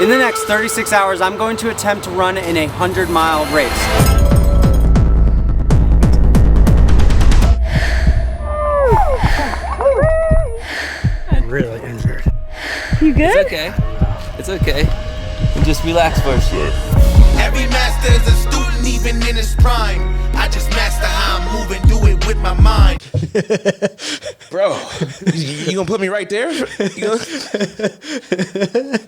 In the next 36 hours, I'm going to attempt to run in a 100-mile race. I'm really injured. You good? It's okay. It's okay. Just relax first. Every master is a student, even in his prime. I just master how I'm moving, do it with my mind. Bro, you gonna put me right there?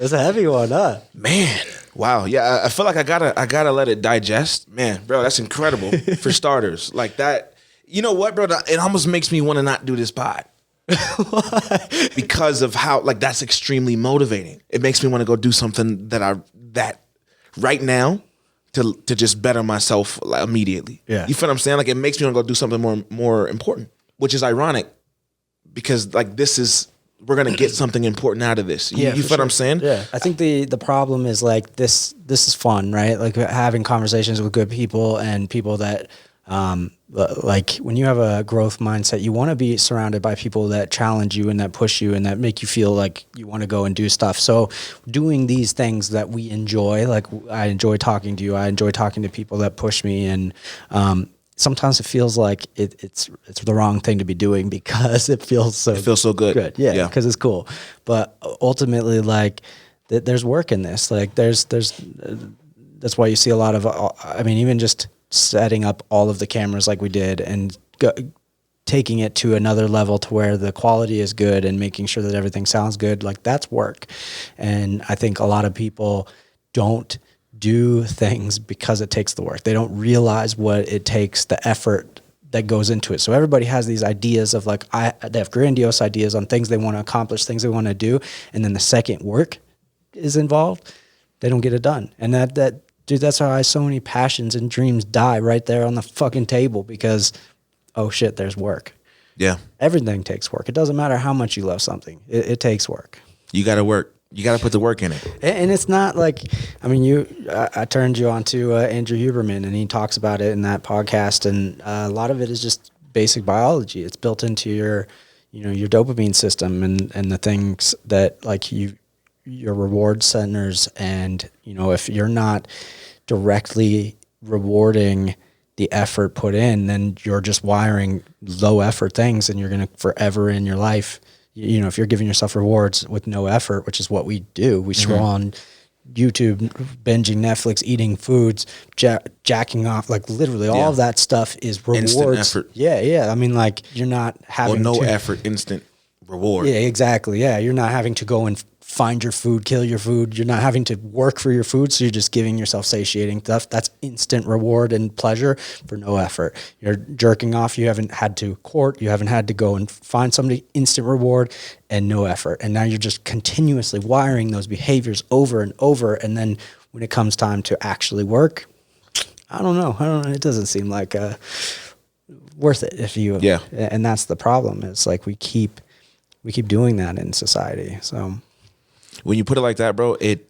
It's a heavy one, huh? Man, wow. Yeah, I feel like I gotta let it digest. Man, bro, that's incredible for starters. Like that. You know what, bro? It almost makes me want to not do this pod. Because of how, like, that's extremely motivating. It makes me want to go do something that right now to just better myself, like, immediately. Yeah. You feel what I'm saying? Like, it makes me want to go do something more important, which is ironic because, like, we're gonna get something important out of this. You feel what I'm saying? Yeah. I think the problem is, like, this is fun, right? Like, having conversations with good people and people that like, when you have a growth mindset, you want to be surrounded by people that challenge you and that push you and that make you feel like you want to go and do stuff. So doing these things that we enjoy, like, I enjoy talking to you, I enjoy talking to people that push me, and sometimes it feels like it's the wrong thing to be doing because it feels so good. Yeah, because it's cool. But ultimately, like, there's work in this. Like, there's that's why you see a lot of, I mean, even just setting up all of the cameras like we did and taking it to another level to where the quality is good and making sure that everything sounds good, like, that's work. And I think a lot of people don't do things because it takes the work. They don't realize what it takes, the effort that goes into it. So everybody has these ideas of, like, they have grandiose ideas on things they want to accomplish, things they want to do, and then the second work is involved, they don't get it done. And dude, that's why so many passions and dreams die right there on the fucking table because, oh shit, there's work. Yeah. Everything takes work. It doesn't matter how much you love something. It takes work. You gotta work. You gotta put the work in it. And it's not like, I mean, I turned you on to Andrew Huberman, and he talks about it in that podcast. And a lot of it is just basic biology. It's built into your dopamine system and the things that, like, your reward centers. And, if you're not directly rewarding the effort put in, then you're just wiring low effort things, and you're going to forever in your life, if you're giving yourself rewards with no effort, which is what we do, we scroll on YouTube, binging Netflix, eating foods, jacking off, like, literally all of that stuff is rewards. Instant effort. Yeah. I mean, like, you're not having effort, instant reward. Yeah, exactly. Yeah. You're not having to go and find your food, kill your food. You're not having to work for your food. So you're just giving yourself satiating stuff. That's instant reward and pleasure for no effort. You're jerking off. You haven't had to court. You haven't had to go and find somebody, instant reward and no effort. And now you're just continuously wiring those behaviors over and over. And then when it comes time to actually work, I don't know. It doesn't seem like worth it if you, and that's the problem. It's like we keep doing that in society. So when you put it like that, bro, it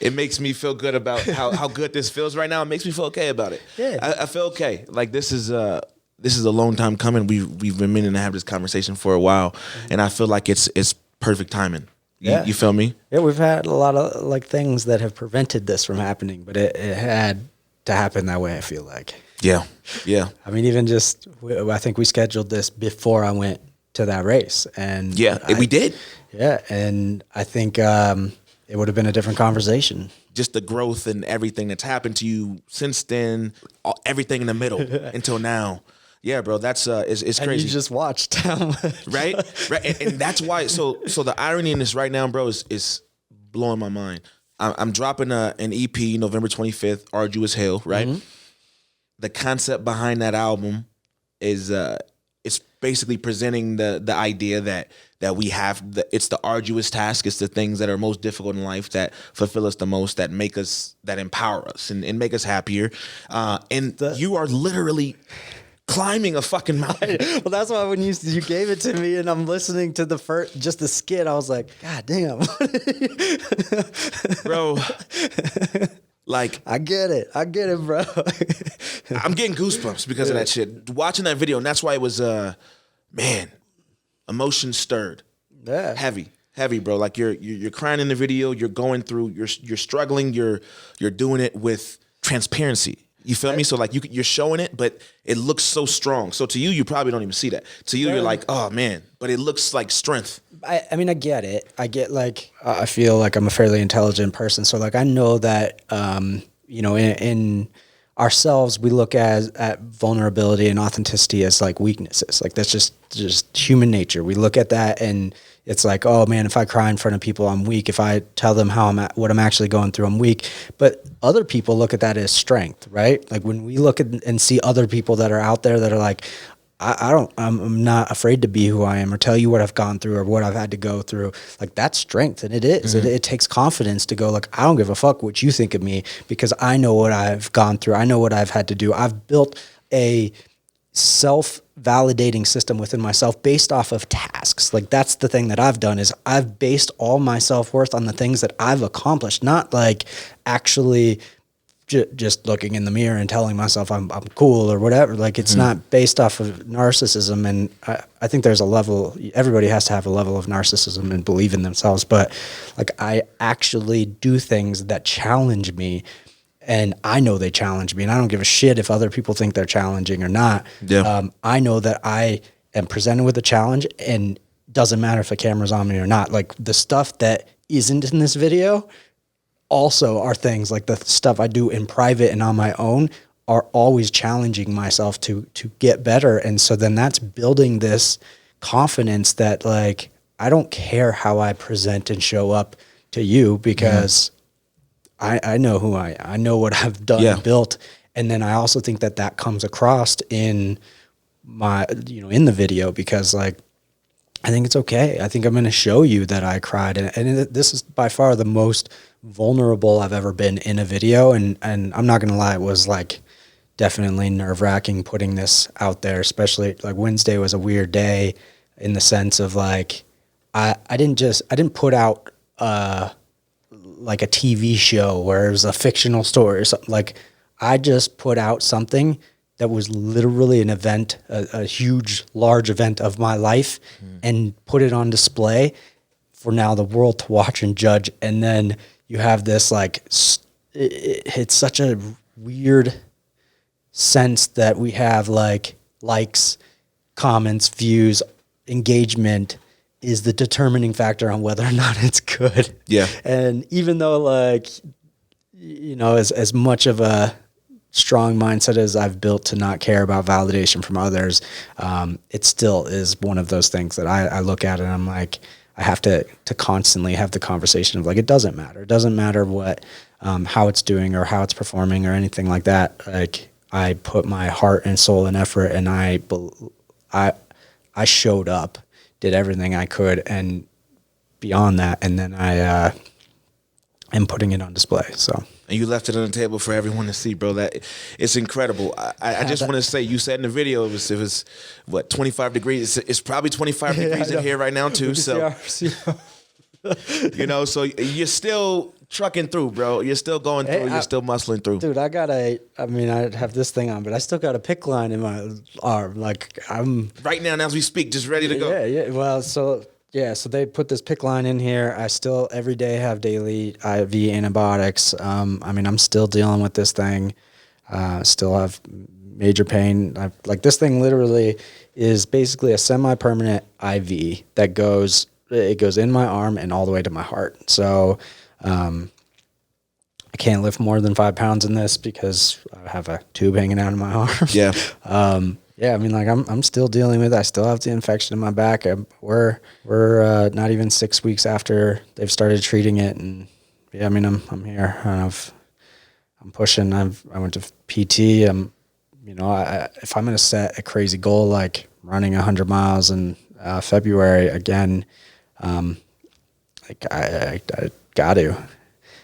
makes me feel good about how good this feels right now. It makes me feel okay about it. Yeah. I feel okay. Like, this is a long time coming. We've been meaning to have this conversation for a while, and I feel like it's perfect timing. You feel me? Yeah, we've had a lot of, like, things that have prevented this from happening, but it had to happen that way, I feel like. Yeah. I mean, even just, I think we scheduled this before I went to that race, and we did. Yeah, and I think it would have been a different conversation. Just the growth and everything that's happened to you since then, everything in the middle until now. Yeah, bro, that's it's crazy. And you just watched how much. Right, and that's why. So the irony in this right now, bro, is blowing my mind. I'm dropping an EP November 25th, Arduous Hell, right? Mm-hmm. The concept behind that album is it's basically presenting the idea that we have it's the arduous task. It's the things that are most difficult in life that fulfill us the most, that make us, that empower us and make us happier. You are literally climbing a fucking mountain. Well, that's why when you gave it to me and I'm listening to just the skit, I was like, God damn. Bro. Like, I get it, bro. I'm getting goosebumps because of that shit. Watching that video, and that's why it was, man, emotion stirred. Yeah. Heavy. heavy, bro. Like you're crying in the video. You're going through. You're struggling. You're doing it with transparency. You feel me? So like you're showing it, but it looks so strong. So to you, you probably don't even see that. To you, you're like, oh man, but it looks like strength. I mean, I get it. I get like, I feel like I'm a fairly intelligent person. So like, I know that, you know, in ourselves, we look at vulnerability and authenticity as like weaknesses. Like that's just human nature. We look at that and it's like, oh man, if I cry in front of people, I'm weak. If I tell them what I'm actually going through, I'm weak. But other people look at that as strength, right? Like when we look at and see other people that are out there that are like, I'm not afraid to be who I am or tell you what I've gone through or what I've had to go through. Like that's strength. And it is, it takes confidence to go like, I don't give a fuck what you think of me because I know what I've gone through. I know what I've had to do. I've built a self-validating system within myself based off of tasks. Like that's the thing that I've done is I've based all my self-worth on the things that I've accomplished, not like actually just looking in the mirror and telling myself I'm cool or whatever. Like it's not based off of narcissism. And I think there's a level, everybody has to have a level of narcissism and believe in themselves. But like I actually do things that challenge me and I know they challenge me and I don't give a shit if other people think they're challenging or not. Yeah. I know that I am presented with a challenge and doesn't matter if the camera's on me or not. Like the stuff that isn't in this video also are things like the stuff I do in private and on my own are always challenging myself to get better. And so then that's building this confidence that like, I don't care how I present and show up to you because I know who I know what I've done and built. And then I also think that comes across in my, you know, in the video because like, I think it's okay. I think I'm going to show you that I cried. And this is by far the most vulnerable I've ever been in a video. And I'm not going to lie, it was like definitely nerve wracking putting this out there, especially like Wednesday was a weird day in the sense of like, I didn't put out like a TV show where it was a fictional story or something. Like I just put out something that was literally an event, a huge, large event of my life and put it on display for now the world to watch and judge. And then you have this like, it's such a weird sense that we have like likes, comments, views, engagement is the determining factor on whether or not it's good. Yeah. And even though like, you know, as much of a strong mindset as I've built to not care about validation from others, it still is one of those things that I look at and I'm like, I have to constantly have the conversation of like, it doesn't matter. It doesn't matter what, how it's doing or how it's performing or anything like that. Like I put my heart and soul and effort and I showed up, did everything I could and beyond that. And then I am putting it on display. So. And you left it on the table for everyone to see, bro. That it's incredible. I just want to say, you said in the video it was what 25 degrees. It's probably 25 degrees in here right now too. So you know, so you're still trucking through, bro. You're still going through. You're still muscling through, dude. I have this thing on, but I still got a PICC line in my arm. Like I'm right now as we speak, just ready to go. Yeah. Well, so they put this PICC line in here. I still every day have daily IV antibiotics. I'm still dealing with this thing. Still have major pain. Like this thing literally is basically a semi-permanent IV that goes in my arm and all the way to my heart. So I can't lift more than 5 pounds in this because I have a tube hanging out of my arm. Yeah. Yeah, I mean, like I'm still dealing with it. I still have the infection in my back. We're not even 6 weeks after they've started treating it, and yeah, I mean, I'm here. I'm pushing. I went to PT. If I'm gonna set a crazy goal like running 100 miles in February again, like I got to.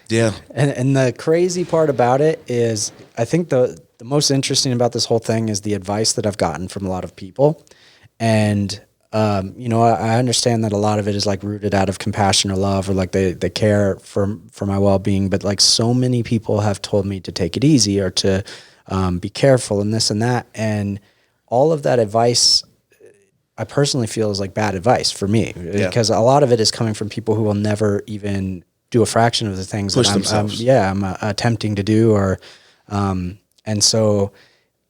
Yeah. And the crazy part about it is, I think the most interesting about this whole thing is the advice that I've gotten from a lot of people. And, I understand that a lot of it is like rooted out of compassion or love, or like they care for my well-being. But like so many people have told me to take it easy or to be careful and this and that. And all of that advice I personally feel is like bad advice for me because a lot of it is coming from people who will never even do a fraction of the things Push that themselves. I'm attempting to do, or and so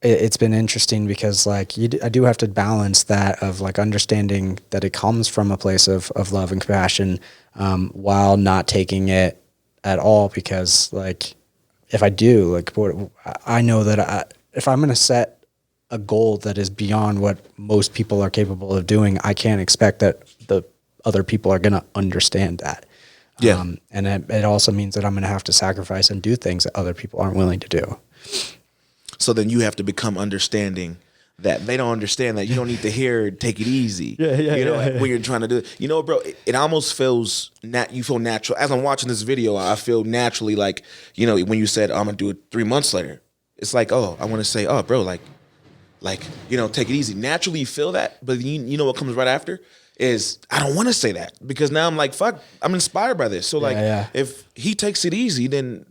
it's been interesting because like I do have to balance that of like understanding that it comes from a place of love and compassion, while not taking it at all, because like if I do, like I know that if I'm going to set a goal that is beyond what most people are capable of doing, I can't expect that the other people are going to understand that. Yeah. And it also means that I'm going to have to sacrifice and do things that other people aren't willing to do. So then you have to become understanding that they don't understand that you don't need to hear take it easy. When you're trying to do it. You know, bro, it almost feels you feel natural. As I'm watching this video, I feel naturally like, you know, when you said I'm gonna do it 3 months later, it's like, oh, I want to say, oh, bro, like, you know, take it easy. Naturally you feel that, but you know what comes right after is I don't want to say that because now I'm like, fuck, I'm inspired by this. So like, if he takes it easy, then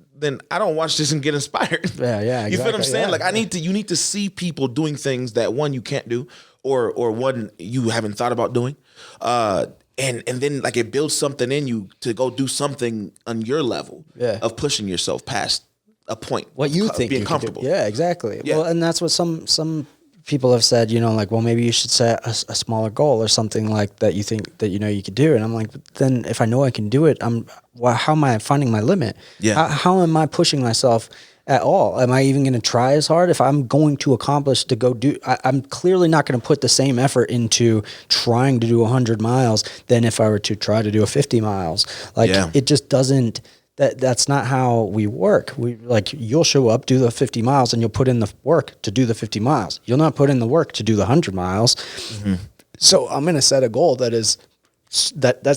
I don't watch this and get inspired. Yeah, You feel what I'm saying? yeah. Like you need to see people doing things that one you can't do, or one you haven't thought about doing, and then like it builds something in you to go do something on your level of pushing yourself past a point. What you think being you comfortable. Can do. Yeah, exactly. Yeah. Well, and that's what some people have said, you know, like, well, maybe you should set a smaller goal or something like that you think that, you know, you could do. And I'm like, then if I know I can do it, how am I finding my limit? Yeah. How am I pushing myself at all? Am I even going to try as hard? If I'm going to accomplish to go do, I'm clearly not going to put the same effort into trying to do 100 miles than if I were to try to do 50 miles. Like it just doesn't, that's not how we work. We like, you'll show up, do the 50 miles, and you'll put in the work to do the 50 miles. You'll not put in the work to do the 100 miles. Mm-hmm. So I'm going to set a goal that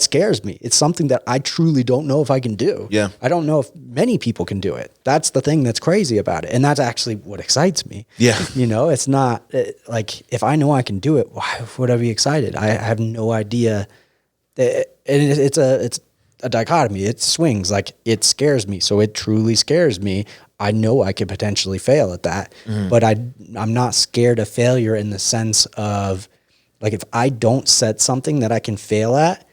scares me. It's something that I truly don't know if I can do. Yeah. I don't know if many people can do it. That's the thing that's crazy about it. And that's actually what excites me. Yeah. You know, it's not like, if I know I can do it, why would I be excited? I have no idea. And it's a dichotomy. It swings. Like, it scares me. So it truly scares me. I know I could potentially fail at that, but I'm not scared of failure in the sense of, like, if I don't set something that I can fail at,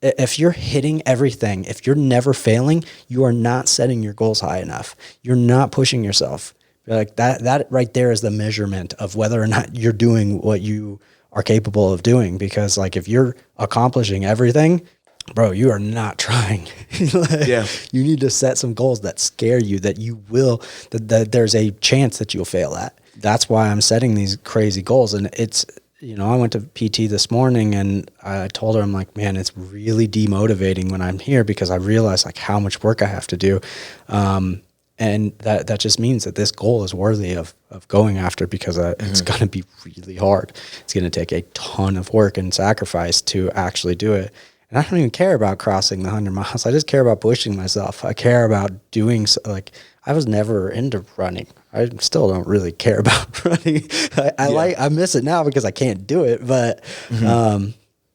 if you're hitting everything, if you're never failing, you are not setting your goals high enough. You're not pushing yourself. Like that right there is the measurement of whether or not you're doing what you are capable of doing. Because like, if you're accomplishing everything, bro, you are not trying. You need to set some goals that scare you, that you will, that there's a chance that you'll fail at. That's why I'm setting these crazy goals. And it's, you know, I went to PT this morning and I told her, I'm like, man, it's really demotivating when I'm here because I realize like how much work I have to do. And that just means that this goal is worthy of going after, because it's going to be really hard. It's going to take a ton of work and sacrifice to actually do it. And I don't even care about crossing the 100 miles. I just care about pushing myself. I care about doing, like, I was never into running. I still don't really care about running. I miss it now because I can't do it. But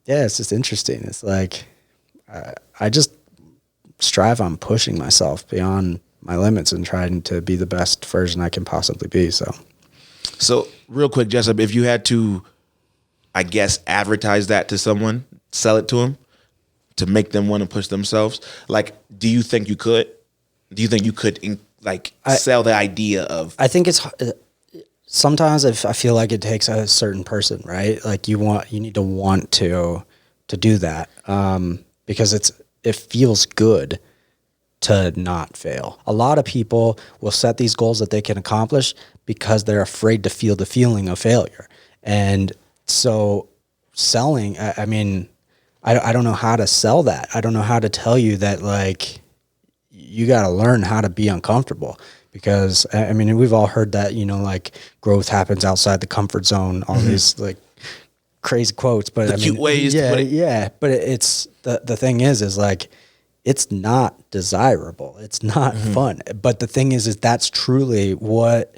it's just interesting. It's like, I just strive on pushing myself beyond my limits and trying to be the best version I can possibly be. So real quick, Jusup, if you had to, I guess, advertise that to someone, sell it to them, to make them want to push themselves, like, do you think you could? Do you think you could, sell the idea of? I think it's sometimes if I feel like it takes a certain person, right? Like, you need to want to do that, because it feels good to not fail. A lot of people will set these goals that they can accomplish because they're afraid to feel the feeling of failure, and so selling. I mean, I don't know how to sell that. I don't know how to tell you that, like, you got to learn how to be uncomfortable, because I mean, we've all heard that, you know, like, growth happens outside the comfort zone, all these like crazy quotes, but the cute ways to put it. Yeah. But it's the thing is like, it's not desirable. It's not fun. But the thing is that's truly what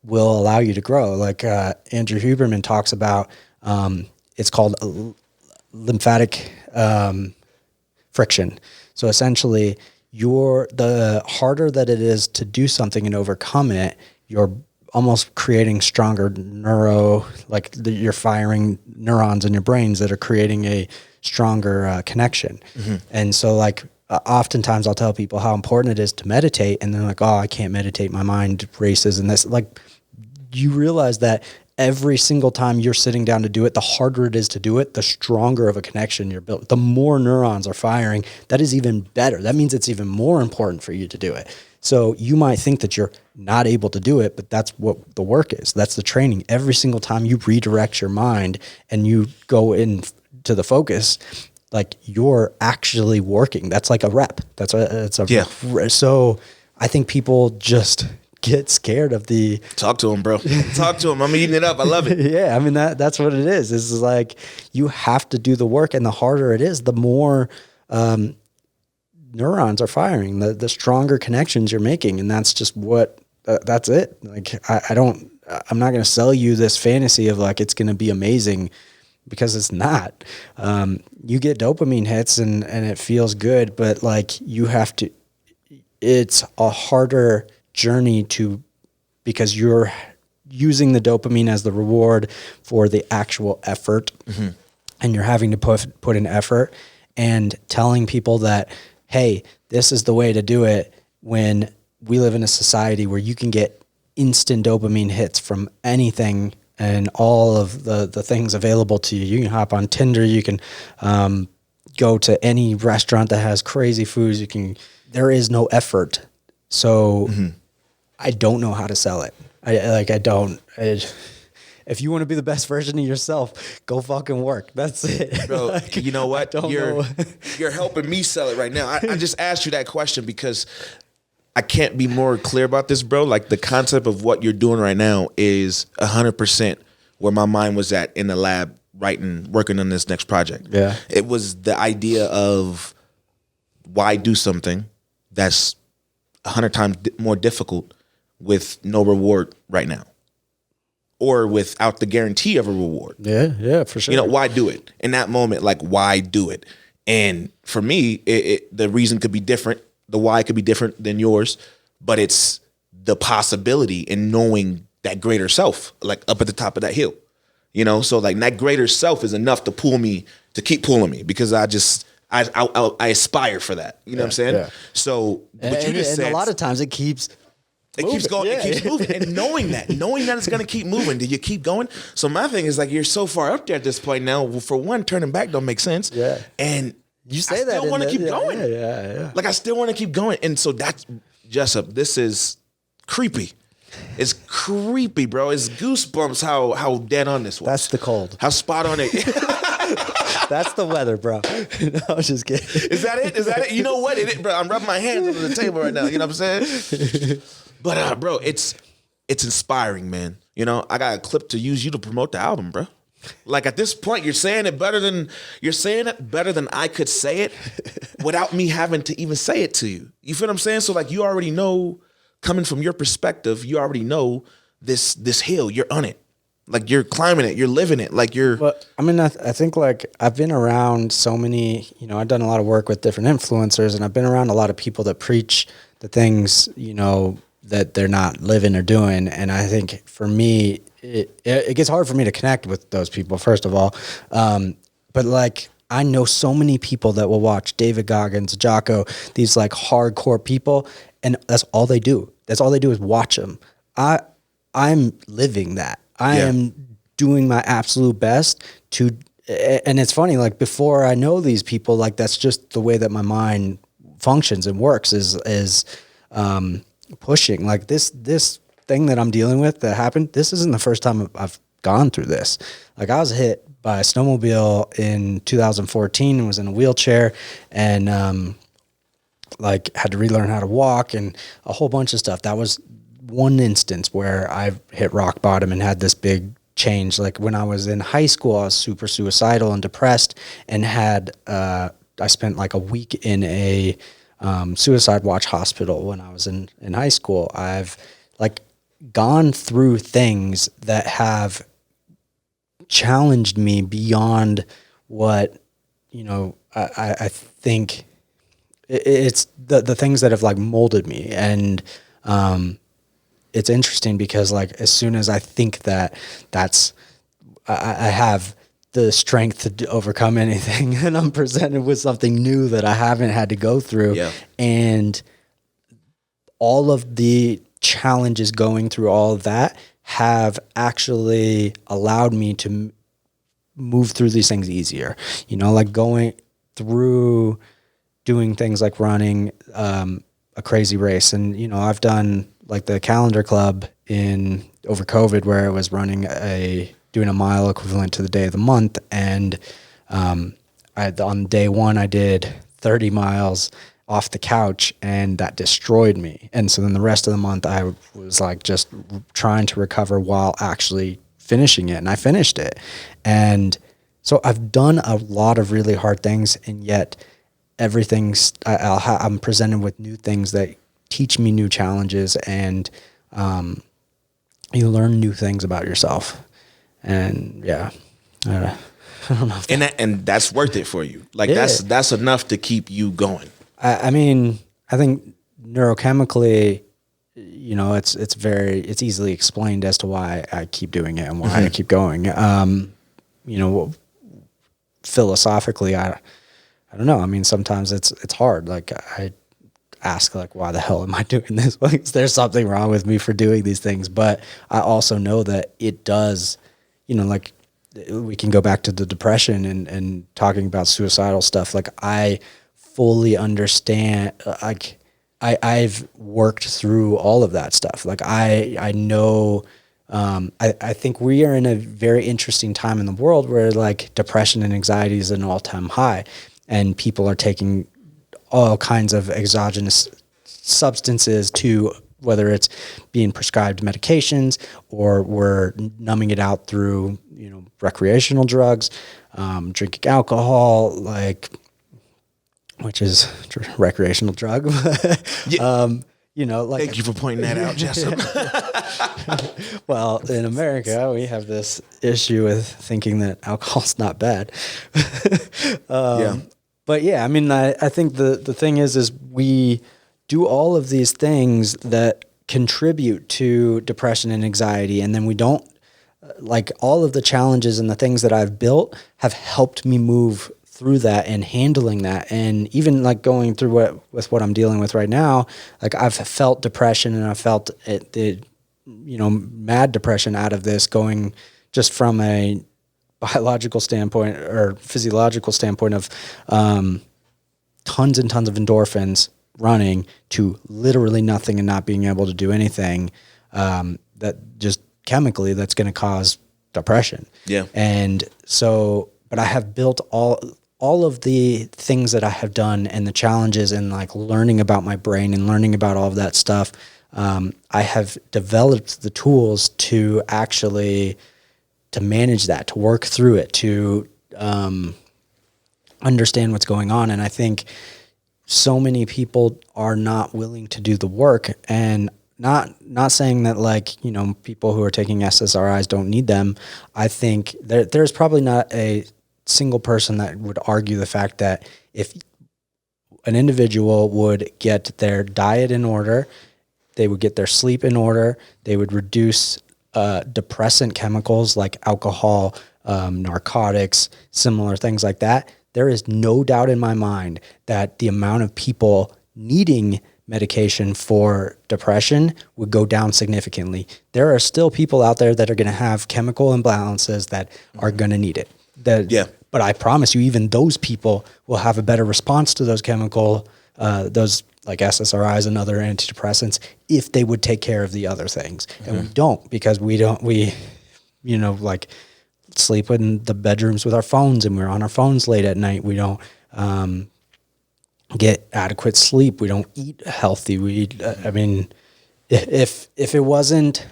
will allow you to grow. Like, Andrew Huberman talks about, it's called lymphatic friction. So essentially, the harder that it is to do something and overcome it, your almost creating stronger you're firing neurons in your brains that are creating a stronger connection. And so like oftentimes I'll tell people how important it is to meditate, and they're like, oh, I can't meditate, my mind races and this. Like, you realize that every single time you're sitting down to do it, the harder it is to do it, the stronger of a connection you're built. The more neurons are firing, that is even better. That means it's even more important for you to do it. So you might think that you're not able to do it, but that's what the work is. That's the training. Every single time you redirect your mind and you go into the focus, like, you're actually working. That's like a rep. So I think people just get scared of the... Talk to him, bro. Talk to him. I'm eating it up. I love it. Yeah, I mean, that's what it is. It's like, you have to do the work, and the harder it is, the more neurons are firing, the stronger connections you're making. And that's just what, that's it. Like, I'm not going to sell you this fantasy of like, it's going to be amazing, because it's not. You get dopamine hits and it feels good, but like, you have to, it's a harder journey because you're using the dopamine as the reward for the actual effort, and you're having to put in effort, and telling people that, hey, this is the way to do it, when we live in a society where you can get instant dopamine hits from anything and all of the things available to you. You can hop on Tinder, you can go to any restaurant that has crazy foods, there is no effort. So I don't know how to sell it. If you want to be the best version of yourself, go fucking work. That's it. Bro, Like, you know what? You're helping me sell it right now. I just asked you that question because I can't be more clear about this, bro. Like, the concept of what you're doing right now is 100% where my mind was at in the lab working on this next project. Yeah. It was the idea of, why do something that's 100 times more difficult with no reward right now, or without the guarantee of a reward. Yeah, for sure. You know, why do it in that moment? Like, why do it? And for me, the reason could be different. The why could be different than yours, but it's the possibility in knowing that greater self, like up at the top of that hill, you know? So like, that greater self is enough to keep pulling me, because I aspire for that. You know what I'm saying? Yeah. So, but you just said, a lot of times it keeps going, yeah. It keeps moving. And knowing that it's going to keep moving, do you keep going? So my thing is like, you're so far up there at this point now. Well, for one, turning back don't make sense. Yeah. And you say I still want to keep going. Yeah. Like, I still want to keep going. And so that's Jusup. This is creepy. It's creepy, bro. It's goosebumps how dead on this was. That's the cold. How spot on it. That's the weather, bro. No, I was just kidding. Is that it? You know what? Bro, I'm rubbing my hands under the table right now. You know what I'm saying? But bro, it's inspiring, man. You know, I got a clip to use you to promote the album, bro. Like, at this point, you're saying it better than I could say it without me having to even say it to you. You feel what I'm saying? So like, you already know, coming from your perspective, you already know this hill. You're on it. Like, you're climbing it. You're living it. Like, you're... Well, I mean, I think, like, I've been around so many, you know, I've done a lot of work with different influencers, and I've been around a lot of people that preach the things, you know, that they're not living or doing. And I think for me, it gets hard for me to connect with those people, first of all. But like, I know so many people that will watch David Goggins, Jocko, these like hardcore people, and that's all they do. That's all they do is watch them. I'm living that. I am doing my absolute best to, and it's funny, like, before I know these people, like, that's just the way that my mind functions and works, is pushing. Like, this thing that I'm dealing with that happened, this isn't the first time I've gone through this. Like, I was hit by a snowmobile in 2014 and was in a wheelchair, and like, had to relearn how to walk and a whole bunch of stuff. That was one instance where I hit rock bottom and had this big change. Like, when I was in high school, I was super suicidal and depressed, and had I spent like a week in a suicide watch hospital when I was in high school. I've like gone through things that have challenged me beyond what, you know, I think it's the things that have like molded me. And it's interesting because like as soon as I think that I have the strength to overcome anything, and I'm presented with something new that I haven't had to go through. Yeah. And all of the challenges going through all of that have actually allowed me to move through these things easier. You know, like going through doing things like running a crazy race. And, you know, I've done like the calendar club over COVID where I was doing a mile equivalent to the day of the month. And on day one, I did 30 miles off the couch, and that destroyed me. And so then the rest of the month I was like just trying to recover while actually finishing it. And I finished it. And so I've done a lot of really hard things, and yet I'm presented with new things that teach me new challenges, and you learn new things about yourself. And yeah, I don't know. And that's worth it for you. Like Yeah. that's enough to keep you going. I mean, I think neurochemically, you know, it's easily explained as to why I keep doing it and why I keep going. You know, philosophically, I don't know. I mean, sometimes it's hard. Like I ask like, why the hell am I doing this? Like, is there something wrong with me for doing these things? But I also know that it does, you know, like we can go back to the depression and talking about suicidal stuff. Like I fully understand, like I've worked through all of that stuff. Like I know, I think we are in a very interesting time in the world where like depression and anxiety is an all-time high, and people are taking all kinds of exogenous substances to, whether it's being prescribed medications or we're numbing it out through, you know, recreational drugs, drinking alcohol, like, which is recreational drug. You know, like, Thank you for pointing that out, Jusup. well, in America, we have this issue with thinking that alcohol's not bad. Yeah. But yeah, I mean, I think the thing is we do all of these things that contribute to depression and anxiety, and then we don't, like, all of the challenges and the things that I've built have helped me move through that and handling that. And even like going through what I'm dealing with right now, like I've felt depression, and I felt the you know, mad depression out of this, going just from a biological standpoint or physiological standpoint of tons and tons of endorphins running to literally nothing and not being able to do anything, that just chemically that's going to cause depression. Yeah. And so, but I have built all of the things that I have done and the challenges and like learning about my brain and learning about all of that stuff. I have developed the tools to actually to manage that, to work through it, to understand what's going on. And I think so many people are not willing to do the work, and not saying that, like, you know, people who are taking SSRIs don't need them. I think there's probably not a single person that would argue the fact that if an individual would get their diet in order, they would get their sleep in order, they would reduce depressant chemicals like alcohol, narcotics, similar things like that, there is no doubt in my mind that the amount of people needing medication for depression would go down significantly. There are still people out there that are going to have chemical imbalances that are going to need it. But I promise you, even those people will have a better response to those chemical, those like SSRIs and other antidepressants, if they would take care of the other things. And we don't, because we, you know, like sleep in the bedrooms with our phones, and we're on our phones late at night. We don't get adequate sleep. We don't eat healthy. We eat, I mean, if it wasn't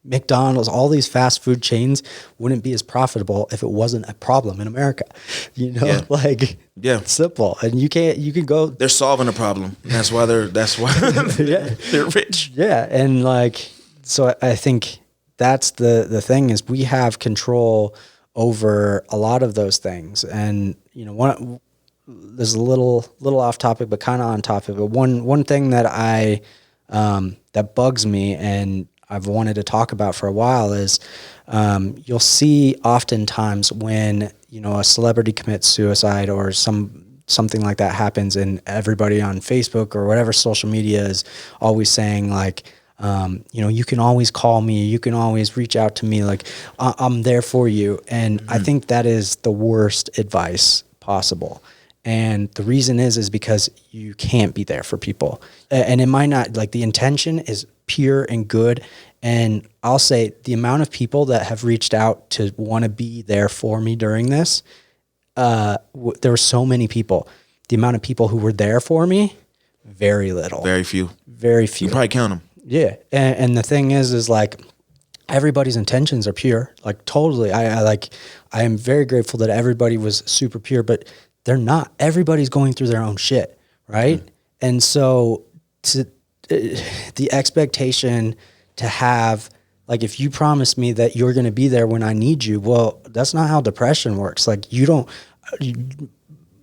McDonald's, all these fast food chains wouldn't be as profitable if it wasn't a problem in America. You know, it's simple. And you can go. They're solving a problem. That's why they're rich. Yeah. And like, so I think that's the thing, is we have control over a lot of those things. And, you know, there's a little off topic, but kind of on topic. But one thing that that bugs me, and I've wanted to talk about for a while is you'll see oftentimes when, you know, a celebrity commits suicide or something like that happens, and everybody on Facebook or whatever social media is always saying like, you know, you can always call me, you can always reach out to me, like I'm there for you. And I think that is the worst advice possible. And the reason is because you can't be there for people. And it might not, like, the intention is pure and good. And I'll say the amount of people that have reached out to want to be there for me during this, there were so many people. The amount of people who were there for me, very little. Very few. Very few. You can probably count them. Yeah. And the thing is like, everybody's intentions are pure. Like, totally. I am very grateful that everybody was super pure, but they're not. Everybody's going through their own shit, right? And so the expectation to have, like, if you promise me that you're going to be there when I need you, well, that's not how depression works. Like,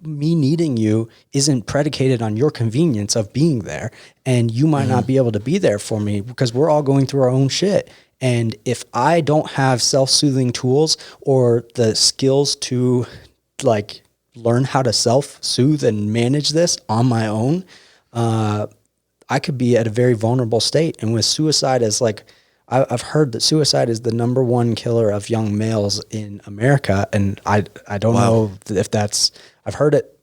me needing you isn't predicated on your convenience of being there. And you might not be able to be there for me because we're all going through our own shit. And if I don't have self-soothing tools or the skills to, like, learn how to self-soothe and manage this on my own, I could be at a very vulnerable state. And with suicide, as like, I've heard that suicide is the number one killer of young males in America. And I don't know if that's, I've heard it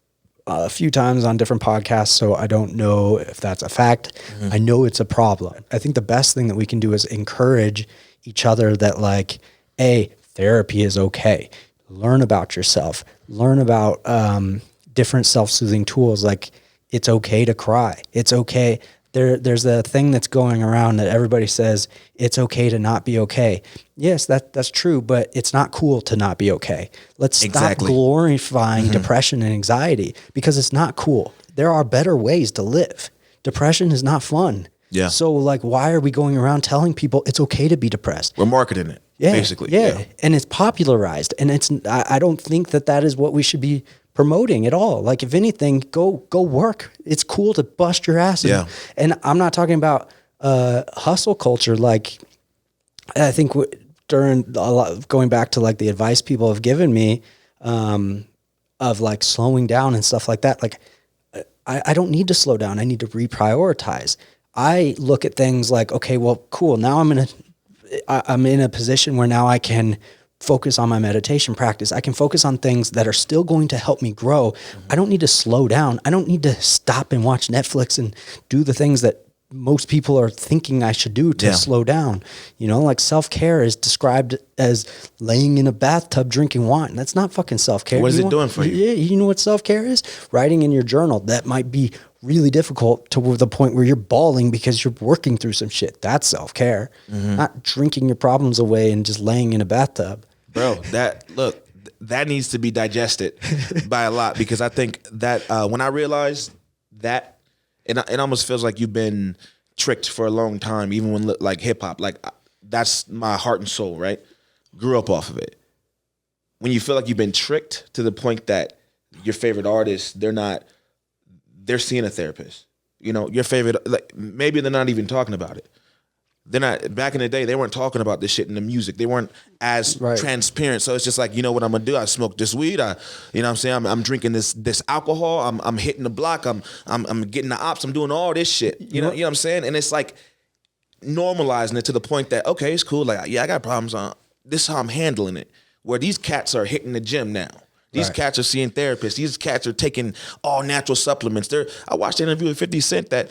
a few times on different podcasts, so I don't know if that's a fact. I know it's a problem. I think the best thing that we can do is encourage each other that, like, therapy is okay. Learn about yourself, learn about different self-soothing tools. Like, it's okay to cry. It's okay. There's a thing that's going around that everybody says it's okay to not be okay. Yes, that's true, but it's not cool to not be okay. Let's stop glorifying depression and anxiety because it's not cool. There are better ways to live. Depression is not fun. Yeah. So, like, why are we going around telling people it's okay to be depressed? We're marketing it. Yeah, basically. Yeah. And it's popularized, and I don't think that is what we should be promoting at all. Like, if anything, go work. It's cool to bust your ass. And I'm not talking about hustle culture. Like, I think going back to, like, the advice people have given me of, like, slowing down and stuff like that. Like, I don't need to slow down. I need to reprioritize. I look at things like, okay, well, cool. Now I'm in a position where now I can focus on my meditation practice. I can focus on things that are still going to help me grow. I don't need to slow down. I don't need to stop and watch Netflix and do the things that most people are thinking I should do to slow down. You know, like, self-care is described as laying in a bathtub drinking wine. That's not fucking self-care. What is it doing for you? Yeah, you know what self-care is? Writing in your journal. That might be really difficult to the point where you're bawling because you're working through some shit. That's self-care. Not drinking your problems away and just laying in a bathtub. Bro, that needs to be digested by a lot, because I think that when I realized that, it almost feels like you've been tricked for a long time, even when, like, hip hop, like, that's my heart and soul, right? Grew up off of it. When you feel like you've been tricked to the point that your favorite artists, they're seeing a therapist. You know, your favorite, like, maybe they're not even talking about it. They're not, back in the day, they weren't talking about this shit in the music. They weren't as transparent. So it's just like, you know what I'm gonna do? I smoke this weed. You know what I'm saying? I'm drinking this alcohol. I'm hitting the block. I'm getting the ops. I'm doing all this shit. You know what I'm saying? And it's like normalizing it to the point that, okay, it's cool. Like, yeah, I got problems. This is how I'm handling it. Where these cats are hitting the gym now. These cats are seeing therapists. These cats are taking all natural supplements. I watched an interview with 50 Cent that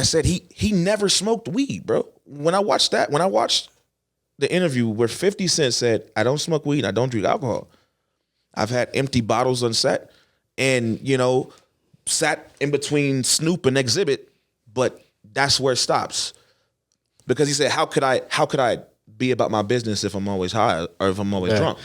said he never smoked weed, bro. When I watched the interview where 50 Cent said, I don't smoke weed, I don't drink alcohol. I've had empty bottles on set and, you know, sat in between Snoop and Exhibit, but that's where it stops. Because he said, how could I be about my business if I'm always high or if I'm always drunk?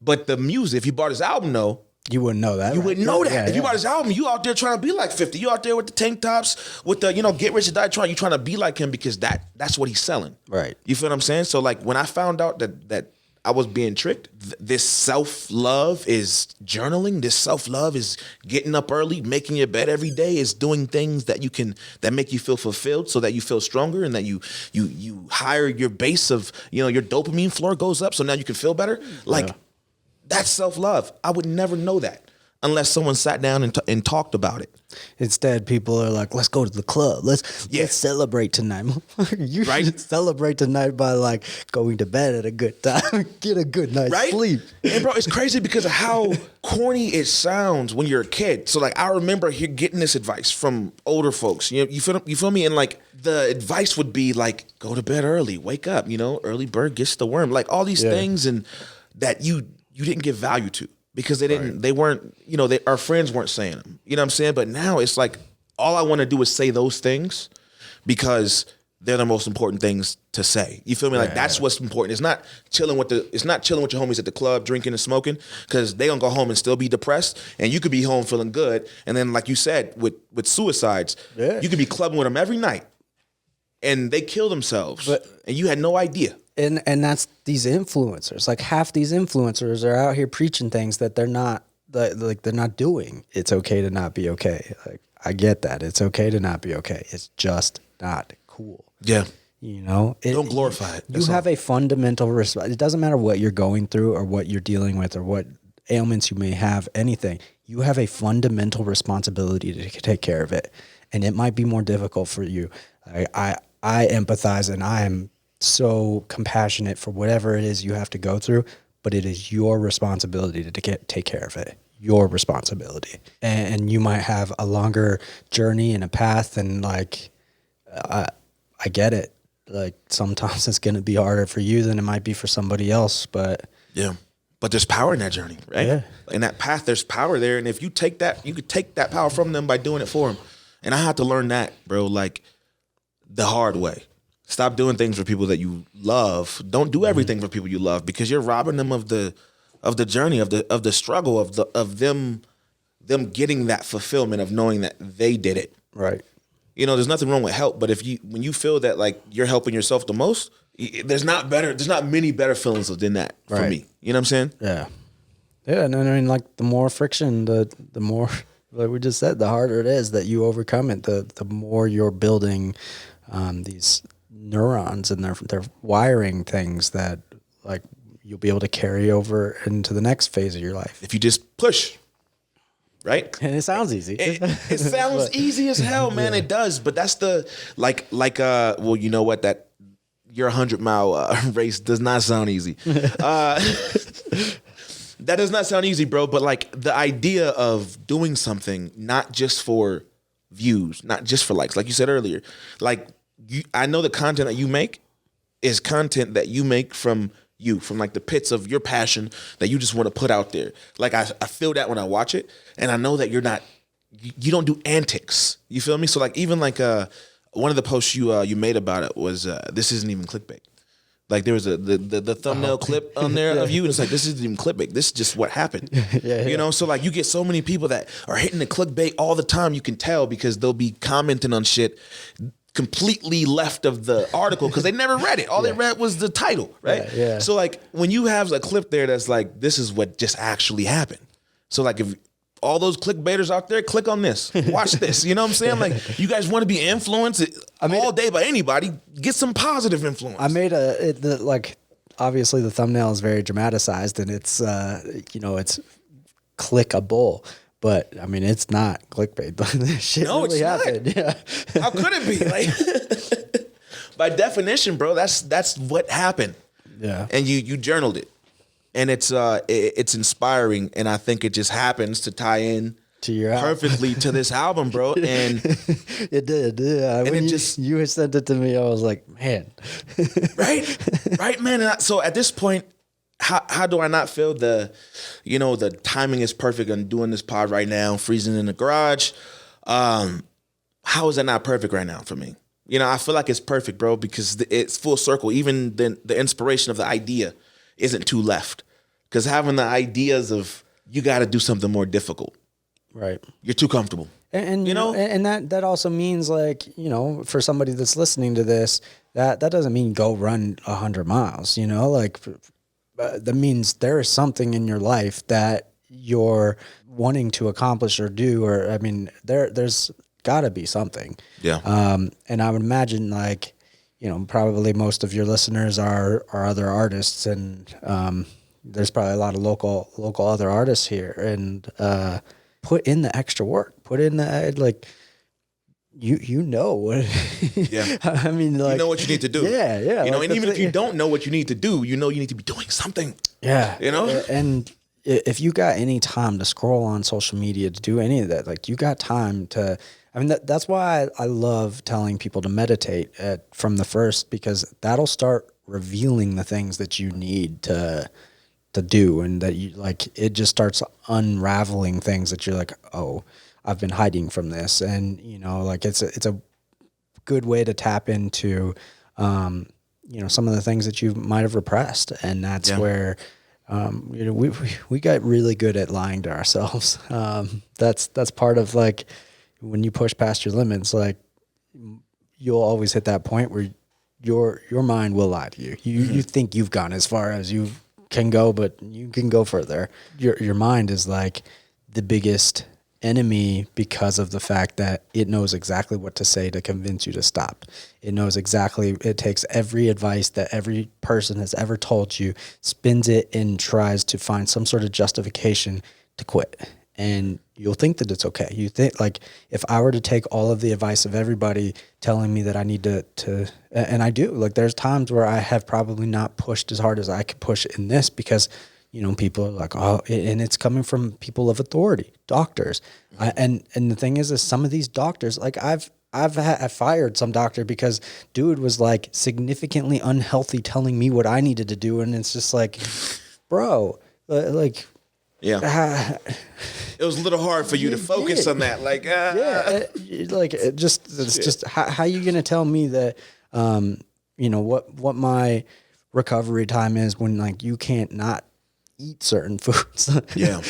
But the music, if you bought his album, though, you wouldn't know that. You wouldn't know that. If you bought his album, you out there trying to be like 50. You out there with the tank tops, with the, you know, get rich or die trying. You trying to be like him because that's what he's selling. Right. You feel what I'm saying? So, like, when I found out that I was being tricked. This self-love is journaling. This self-love is getting up early, making your bed every day, is doing things that that make you feel fulfilled so that you feel stronger and that you higher your base of, your dopamine floor goes up so now you can feel better. Like that's self-love. I would never know that unless someone sat down and talked about it. Instead, people are like, let's go to the club. Let's celebrate tonight. You should celebrate tonight by like going to bed at a good time. Get a good night's sleep. And bro, it's crazy because of how corny it sounds when you're a kid. So like I remember getting this advice from older folks. You feel me? And like the advice would be like, go to bed early, wake up, early bird gets the worm. Like all these things and that you didn't give value to. Because they weren't, our friends weren't saying them. You know what I'm saying? But now it's like, all I want to do is say those things because they're the most important things to say. You feel me? Like that's what's important. It's not chilling with your homies at the club, drinking and smoking, because they gonna go home and still be depressed. And you could be home feeling good. And then like you said, with suicides, you could be clubbing with them every night and they kill themselves and you had no idea. And that's these influencers. Like half these influencers are out here preaching things that they're not they're not doing. It's okay to not be okay. Like I get that. It's okay to not be okay. It's just not cool. Yeah. Don't glorify it. You have a fundamental response. It doesn't matter what you're going through or what you're dealing with or what ailments you may have, anything. You have a fundamental responsibility to take care of it. And it might be more difficult for you. I empathize and I am so compassionate for whatever it is you have to go through, but it is your responsibility to take care of it. Your responsibility. And you might have a longer journey and a path, and like, I get it. Like sometimes it's going to be harder for you than it might be for somebody else, but yeah. But there's power in that journey, right? Yeah. In that path, there's power there. And if you take that, you could take that power from them by doing it for them. And I had to learn that, bro, like the hard way. Stop doing things for people that you love. Don't do everything for people you love because you're robbing them of the journey, of the struggle, of them getting that fulfillment of knowing that they did it. Right. There's nothing wrong with help, but when you feel that like you're helping yourself the most, there's not many better feelings than that for me. You know what I'm saying? Yeah. Yeah, and I mean like the more friction, the more, like we just said, the harder it is that you overcome it, the more you're building these neurons and they're wiring things that like you'll be able to carry over into the next phase of your life if you just push, right? And it sounds easy. It sounds easy as hell, man. It does, but that's the well, you know what, that your 100-mile race does not sound easy. That does not sound easy, bro. But like the idea of doing something not just for views, not just for likes, like you said earlier, like. I know the content that you make is content that you make from like the pits of your passion that you just want to put out there. Like I feel that when I watch it, and I know that you don't do antics. You feel me? So like even like one of the posts you made about it was this isn't even clickbait. Like there was the thumbnail clip on there of you, and it's like this isn't even clickbait. This is just what happened. So like you get so many people that are hitting the clickbait all the time. You can tell because they'll be commenting on shit completely left of the article because they never read it. All they read was the title, right? Yeah. So like when you have a clip there that's like, this is what just actually happened. So like if all those clickbaiters out there, click on this, watch this. You know what I'm saying? Like you guys want to be influenced all day by anybody, get some positive influence. I made obviously the thumbnail is very dramatized and it's, it's clickable. But I mean, it's not clickbait. This shit really happened. Yeah. How could it be? Like, by definition, bro, that's what happened. Yeah. And you journaled it, and it's inspiring, and I think it just happens to tie in to your perfectly to this album, bro. And it did. Yeah. When you had sent it to me, I was like, man. right, man. And so at this point. How do I not feel the timing is perfect on doing this pod right now, freezing in the garage? How is that not perfect right now for me? I feel like it's perfect, bro, because it's full circle. Even the inspiration of the idea isn't too left. Because having the ideas of you got to do something more difficult. Right. You're too comfortable. And and that also means like, for somebody that's listening to this, that doesn't mean go run 100 miles, like that means there is something in your life that you're wanting to accomplish or do, or I mean, there's got to be something. Yeah. And I would imagine, like, you know, probably most of your listeners are other artists, and there's probably a lot of local other artists here, and put in the extra work, put in the like. You know what? Yeah. I mean, like, You know what you need to do. Yeah, yeah. You know, like, and even that's if you don't know what you need to do, you know you need to be doing something. yeah, You know? And if you got any time to scroll on social media, to do any of that, like, you got time to. I mean, that's why I love telling people to meditate from the first, because that'll start revealing the things that you need to do, and that you like. It just starts unraveling things that you're like, oh, I've been hiding from this, and you know, like it's a good way to tap into, you know, some of the things that you might have repressed, and that's where, you know, we got really good at lying to ourselves. That's part of, like, when you push past your limits, like, you'll always hit that point where your mind will lie to you. You think you've gone as far as you can go, but you can go further. Your mind is like the biggest enemy, because of the fact that it knows exactly what to say to convince you to stop. It knows exactly, it takes every advice that every person has ever told you, spins it, and tries to find some sort of justification to quit. And you'll think that it's okay. You think, like, if I were to take all of the advice of everybody telling me that I need to, and I do, like, there's times where I have probably not pushed as hard as I could push in this, because, you know, people are like, oh, and it's coming from people of authority, doctors. And the thing is some of these doctors, like, I've fired some doctor because dude was, like, significantly unhealthy telling me what I needed to do. And it's just like, bro, like, yeah, it was a little hard for you to focus on that. Like, like, it's just how you going to tell me that, you know, what my recovery time is when, like, you can't not eat certain foods. Yeah.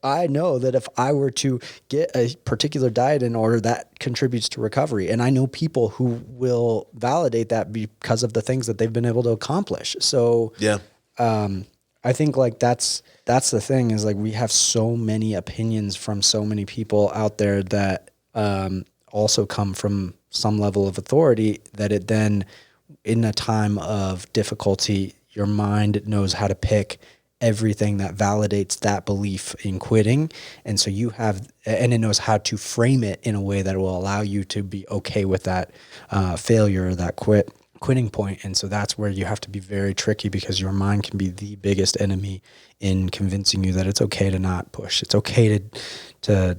I know that if I were to get a particular diet in order, that contributes to recovery. And I know people who will validate that because of the things that they've been able to accomplish. So yeah. I think, like, that's the thing, is, like, we have so many opinions from so many people out there that also come from some level of authority, that it then, in a time of difficulty, your mind knows how to pick everything that validates that belief in quitting. And so and it knows how to frame it in a way that will allow you to be okay with that failure, that quitting point. And so that's where you have to be very tricky, because your mind can be the biggest enemy in convincing you that it's okay to not push. It's okay to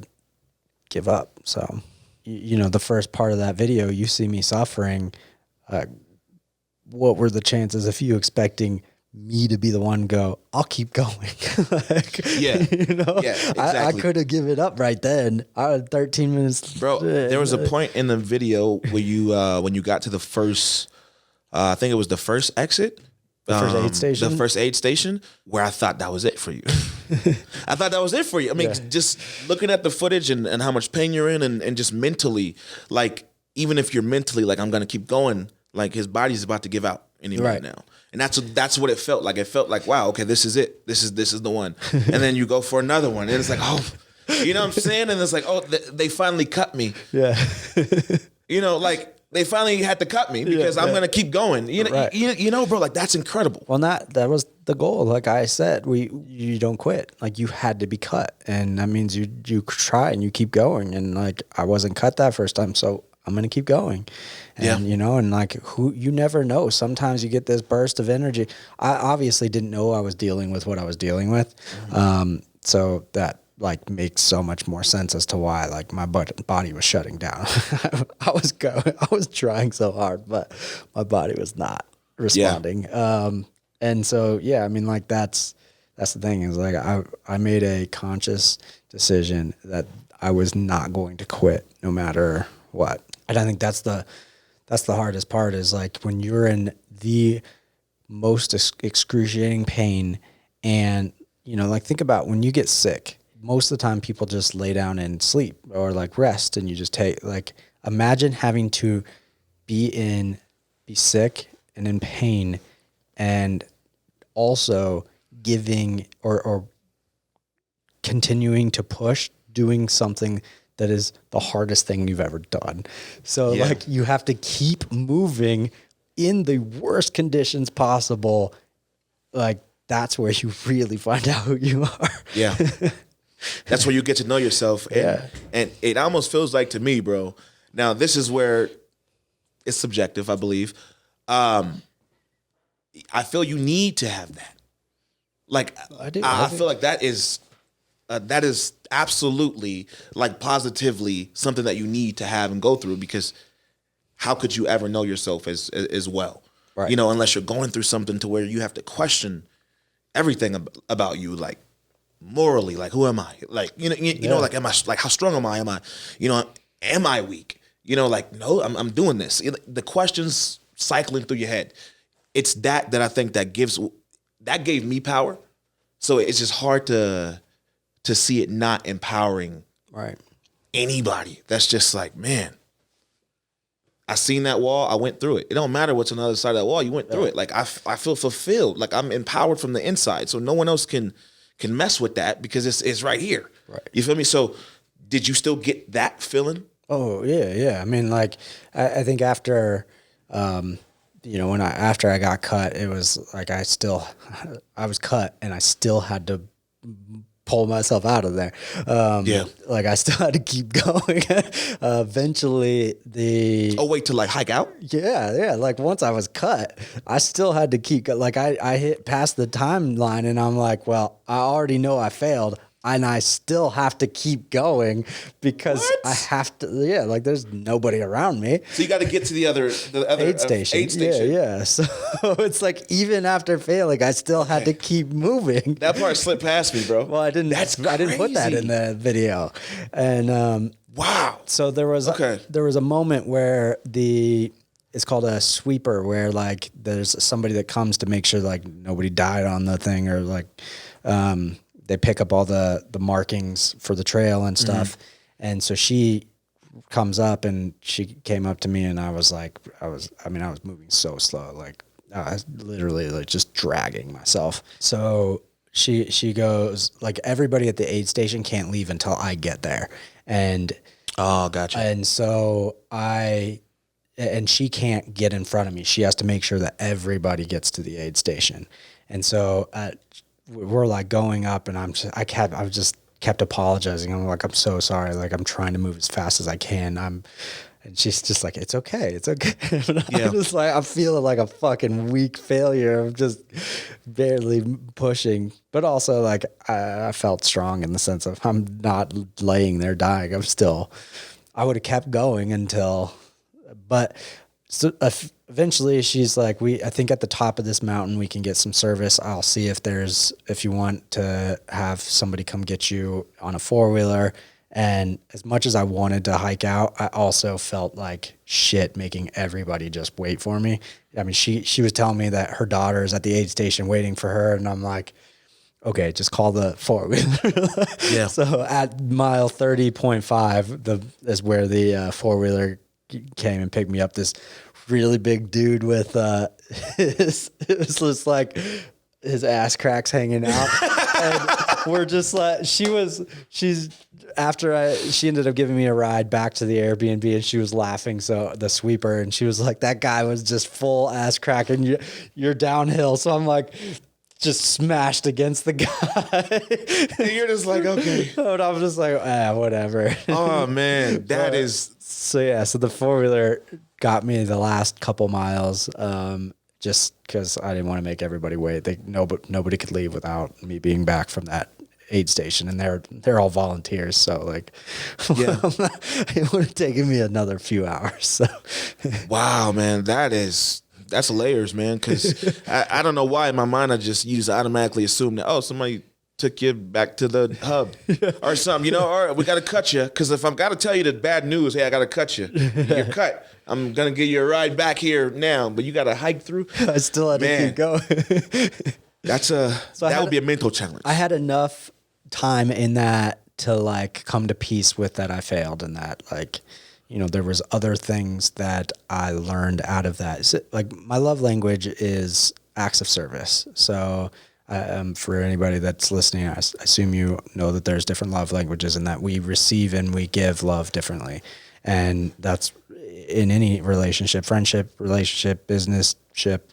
give up. So, you know, the first part of that video, you see me suffering. What were the chances of you expecting me to be the one go, I'll keep going? Like, Yeah. you know, Yeah, exactly. I could have given it up right then. I had 13 minutes. Bro, there was a point in the video where you, when you got to the first, I think it was the first exit. The first aid station? The first aid station, where I thought that was it for you. I thought that was it for you. I mean, just looking at the footage and how much pain you're in, and just mentally, like, even if you're mentally like, I'm going to keep going, like, his body's about to give out any minute now. And that's what it felt like. It felt like, wow, okay, this is it. This is the one. And then you go for another one, and it's like, oh, you know what I'm saying? And it's like, oh, they finally cut me. Yeah. You know, like, they finally had to cut me because I'm going to keep going. You know, you know, bro, like, that's incredible. Well, that was the goal. Like I said, you don't quit. Like, you had to be cut. And that means you try and you keep going. And, like, I wasn't cut that first time, so I'm going to keep going. And, you know, and, like, you never know. Sometimes you get this burst of energy. I obviously didn't know I was dealing with what I was dealing with. So that, like, makes so much more sense as to why, like, my body was shutting down. I was trying so hard, but my body was not responding. And so, yeah, I mean, like, that's the thing, is, like, I made a conscious decision that I was not going to quit no matter what. And I think that's the hardest part, is, like, when you're in the most excruciating pain, and, you know, like, think about when you get sick. Most of the time people just lay down and sleep, or, like, rest, and you just take, like, imagine having to be sick and in pain and also giving or continuing to push, doing something that is the hardest thing you've ever done. So like you have to keep moving in the worst conditions possible. Like that's where you really find out who you are. Yeah. That's where you get to know yourself. And it almost feels like to me, bro. Now, this is where it's subjective, I believe. I feel you need to have that. Like, I feel like that is absolutely, like, positively something that you need to have and go through, because how could you ever know yourself as well? Right. You know, unless you're going through something to where you have to question everything about you, like, morally, like, who am I? Like, you know, like, am I, like, how strong am I? Am I weak? You know, like, no, I'm doing this. The questions cycling through your head. It's that I think that gave me power. So it's just hard to see it not empowering anybody. That's just like, man, I seen that wall, I went through it. It don't matter what's on the other side of that wall, you went through it. Like I feel fulfilled. Like I'm empowered from the inside. So no one else can mess with that because it's right here. Right. You feel me? So did you still get that feeling? Oh yeah. I mean, like I think after after I got cut, it was like I was cut and I still had to pull myself out of there. Like I still had to keep going. Eventually to like hike out? Yeah. Like once I was cut, I still had to keep, like I hit past the timeline and I'm like, well, I already know I failed. And I still have to keep going because I have to. Yeah, like there's nobody around me. So you got to get to the other aid station. Yeah. So it's like even after failing, I still had to keep moving. That part slipped past me, bro. Well, I didn't. I didn't put that in the video. And wow. So there was a moment where it's called a sweeper, where like there's somebody that comes to make sure like nobody died on the thing, or like they pick up all the markings for the trail and stuff. Mm-hmm. And so she comes up and she came up to me and I was moving so slow. Like I was literally like just dragging myself. So she goes, like, everybody at the aid station can't leave until I get there. And gotcha. And so she can't get in front of me. She has to make sure that everybody gets to the aid station. And so we're like going up and I just kept apologizing. I'm like, I'm so sorry. Like I'm trying to move as fast as I can. And she's just like, it's okay. It's okay. I'm just like, I'm feeling like a fucking weak failure. I'm just barely pushing, but also like, I felt strong in the sense of I'm not laying there dying. I would have kept going eventually she's like, I think at the top of this mountain, we can get some service. I'll see if you want to have somebody come get you on a 4-wheeler. And as much as I wanted to hike out, I also felt like shit making everybody just wait for me. I mean, she was telling me that her daughter's at the aid station waiting for her. And I'm like, okay, just call the 4-wheeler. Yeah. So at mile 30.5, is where the 4-wheeler came and picked me up. This really big dude with it was just like his ass cracks hanging out. And we're just like, she ended up giving me a ride back to the Airbnb and she was laughing. So the sweeper, and she was like, that guy was just full ass crack and you're downhill. So I'm like, just smashed against the guy. And you're just like, okay. And I'm just like, whatever. Oh man, that is. So the 4-wheeler got me the last couple miles, just because I didn't want to make everybody wait. Nobody could leave without me being back from that aid station, and they're all volunteers. So like, it would have taken me another few hours. So, wow, man, that's layers, man. Because I don't know why in my mind I just automatically assume that somebody took you back to the hub or something, or we got to cut you. Because if I've got to tell you the bad news, hey, I got to cut you. You're cut. I'm going to give you a ride back here now, but you got to hike through. I still had to keep going. That would be a mental challenge. I had enough time in that to like come to peace with that I failed, and that like, there was other things that I learned out of that. So, like my love language is acts of service. So for anybody that's listening, I assume you know that there's different love languages and that we receive and we give love differently. And that's in any relationship, friendship, relationship, business ship,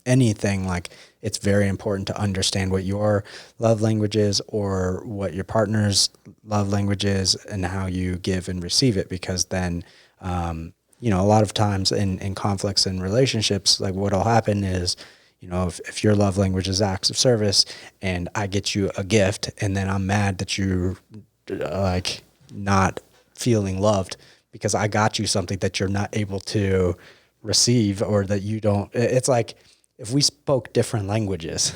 anything. Like, it's very important to understand what your love language is or what your partner's love language is and how you give and receive it. Because then, you know, a lot of times in conflicts and relationships, like what'll happen is, you know, if your love language is acts of service and I get you a gift and then I'm mad that you're like not feeling loved because I got you something that you're not able to receive, or that you don't, it's like if we spoke different languages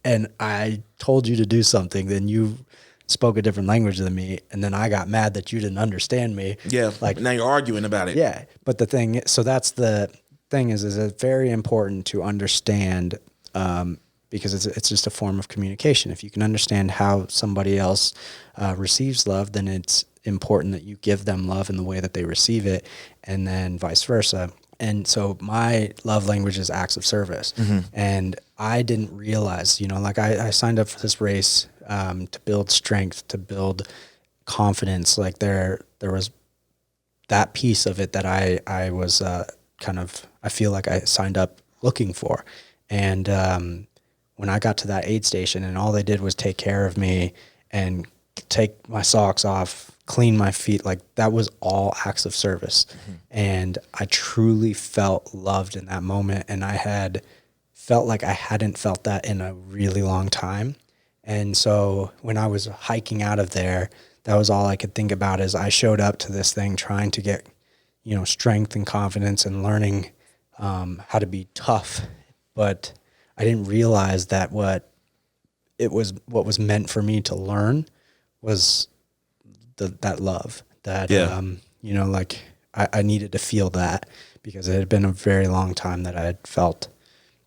and I told you to do something, then you spoke a different language than me, and then I got mad that you didn't understand me. Yeah, like now you're arguing about it. Yeah, but the thing, so that's the thing is it's very important to understand, because it's just a form of communication. If you can understand how somebody else receives love, then it's important that you give them love in the way that they receive it, and then vice versa. And so my love language is acts of service. And I didn't realize, you know, like I signed up for this race to build strength, to build confidence. Like there was that piece of it that I was I feel like I signed up looking for. And when I got to that aid station and all they did was take care of me and take my socks off, clean my feet, like that was all acts of service. And I truly felt loved in that moment. And I had felt like I hadn't felt that in a really long time. And so when I was hiking out of there, that was all I could think about. Is I showed up to this thing trying to get, you know, strength and confidence and learning how to be tough. But I didn't realize that what was meant for me to learn was that love, that, you know, like I needed to feel that, because it had been a very long time that I had felt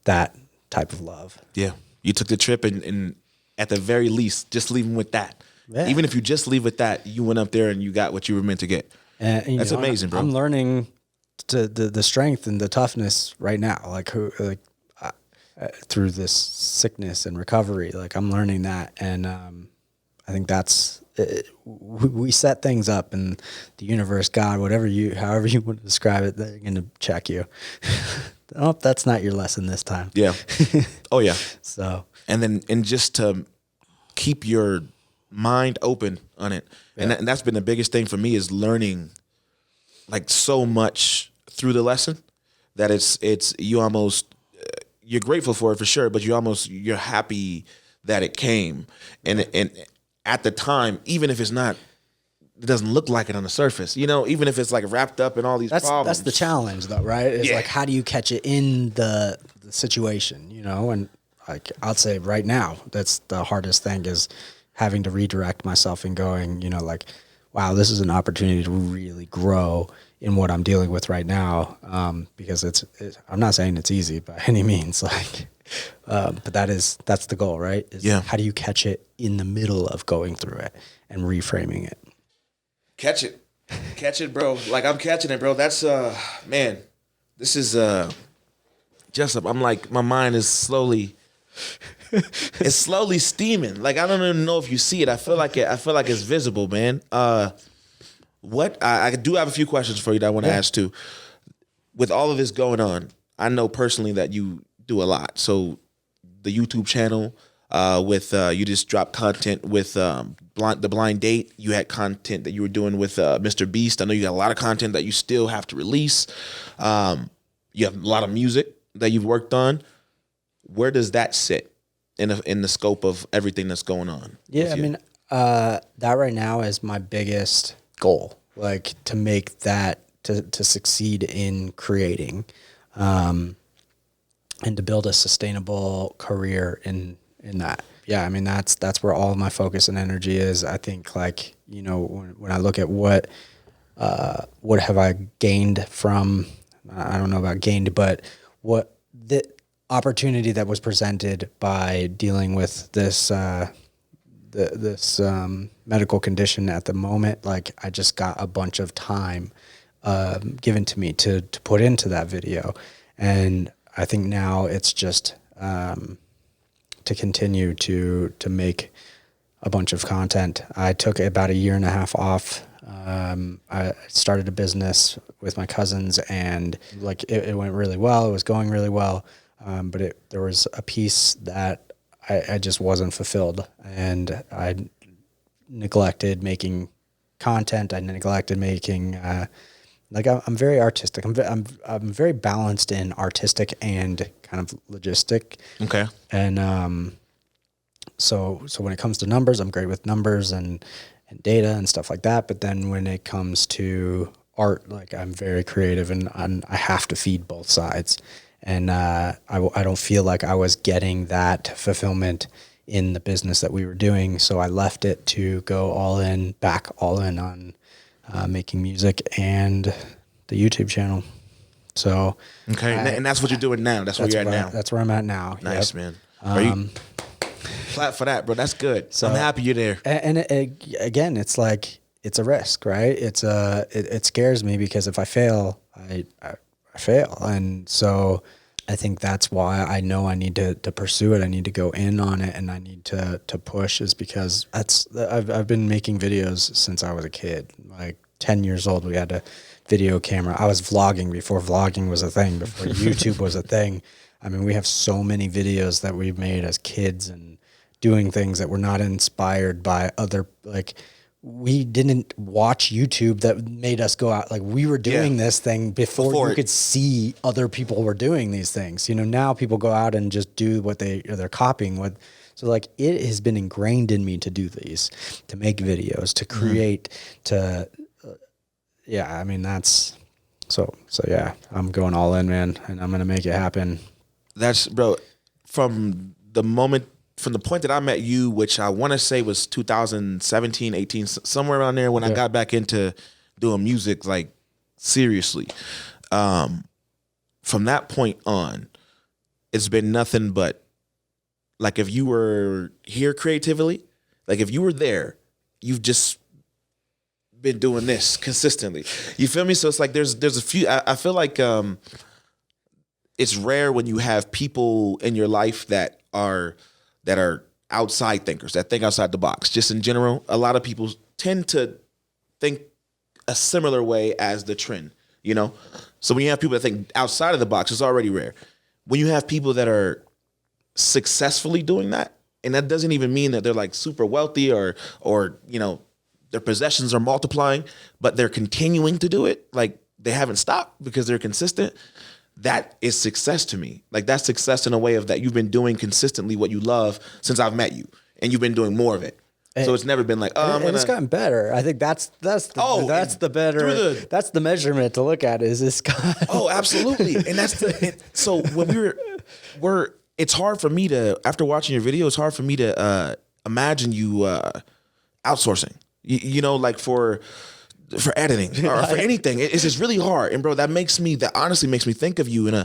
that type of love. Yeah. You took the trip and at the very least, just leaving with that. Yeah. Even if you just leave with that, you went up there and you got what you were meant to get. And, that's amazing, bro. I'm learning the strength and the toughness right now, through this sickness and recovery. Like I'm learning that. And I think that's, we set things up, and the universe, God, however you want to describe it, they're going to check you. Oh, that's not your lesson this time. Yeah. Oh yeah. So, and just to keep your mind open on it. Yeah. And that's been the biggest thing for me, is learning like so much through the lesson that it's you almost, you're grateful for it for sure, but you're happy that it came. And at the time, even if it doesn't look like it on the surface, you know, even if it's like wrapped up in all these problems. That's the challenge though, right? It's like, how do you catch it in the situation, you know? And like, I'd say right now, that's the hardest thing, is having to redirect myself and going, you know, like, wow, this is an opportunity to really grow in what I'm dealing with right now. Because I'm not saying it's easy by any means, like, but that's the goal, right? How do you catch it in the middle of going through it and reframing it? Catch it, bro. Like I'm catching it, bro. That's man, this is Jusup. I'm like, my mind is slowly steaming. Like I don't even know if you see it. I feel like it's visible, man. What I do have a few questions for you that I want to ask too. With all of this going on, I know personally that you do a lot. So the YouTube channel, with you just dropped content with the blind date. You had content that you were doing with Mr. Beast. I know you got a lot of content that you still have to release. You have a lot of music that you've worked on. Where does that sit in the scope of everything that's going on? Yeah, I mean, that right now is my biggest goal, like to make that, to succeed in creating, and to build a sustainable career in that. Yeah, I mean, that's where all of my focus and energy is. I think, like, you know, when I look at what have I gained from, I don't know about gained, but what the opportunity that was presented by dealing with this medical condition at the moment, like I just got a bunch of time given to me to put into that video. And I think now it's just to continue to make a bunch of content. I took about a year and a half off. I started a business with my cousins, and like it went really well. It was going really well, but there was a piece that I just wasn't fulfilled, and I neglected making content. I neglected making like I'm very artistic. I'm very balanced in artistic and kind of logistic. Okay. And so when it comes to numbers, I'm great with numbers and data and stuff like that. But then when it comes to art, like I'm very creative, and I have to feed both sides. And I don't feel like I was getting that fulfillment in the business that we were doing. So I left it to go all in on making music and the YouTube channel. So okay, and that's what you're doing now. That's where you're at now. That's where I'm at now. Nice, man. Are you flat for that, bro? That's good. So I'm happy you're there. And again, it's like it's a risk, right? It scares me because if I fail, I fail, and so I think that's why I know I need to pursue it. I need to go in on it, and I need to push, is because I've been making videos since I was a kid. Like 10 years old, we had a video camera. I was vlogging before vlogging was a thing, before YouTube was a thing. I mean, we have so many videos that we've made as kids and doing things that were not inspired by other, like, we didn't watch YouTube that made us go out. Like, we were doing this thing before you could see other people were doing these things. You know, now people go out and just do what they're copying what. So like, it has been ingrained in me to do these, to make videos, to create, yeah, I mean, that's so yeah, I'm going all in, man, and I'm going to make it happen. That's, bro, from the point that I met you, which I want to say was 2017, 18, somewhere around there, when I got back into doing music, like, seriously. From that point on, it's been nothing but, like, if you were here creatively, like, if you were there, you've just been doing this consistently. You feel me? So it's like there's a few, I feel like it's rare when you have people in your life that are outside thinkers, that think outside the box. Just in general, a lot of people tend to think a similar way as the trend, you know? So when you have people that think outside of the box, it's already rare. When you have people that are successfully doing that, and that doesn't even mean that they're like super wealthy or you know, their possessions are multiplying, but they're continuing to do it, like they haven't stopped because they're consistent. That is success to me. Like, that's success in a way of that you've been doing consistently what you love since I've met you, and you've been doing more of it. So it's never been like, oh, and it's gotten better. I think that's the measurement to look at, is this guy. Oh, absolutely. And that's so when it's hard for me to, after watching your video, it's hard for me to imagine you outsourcing. You know, like for editing or for anything. It's just really hard. And bro, that honestly makes me think of you in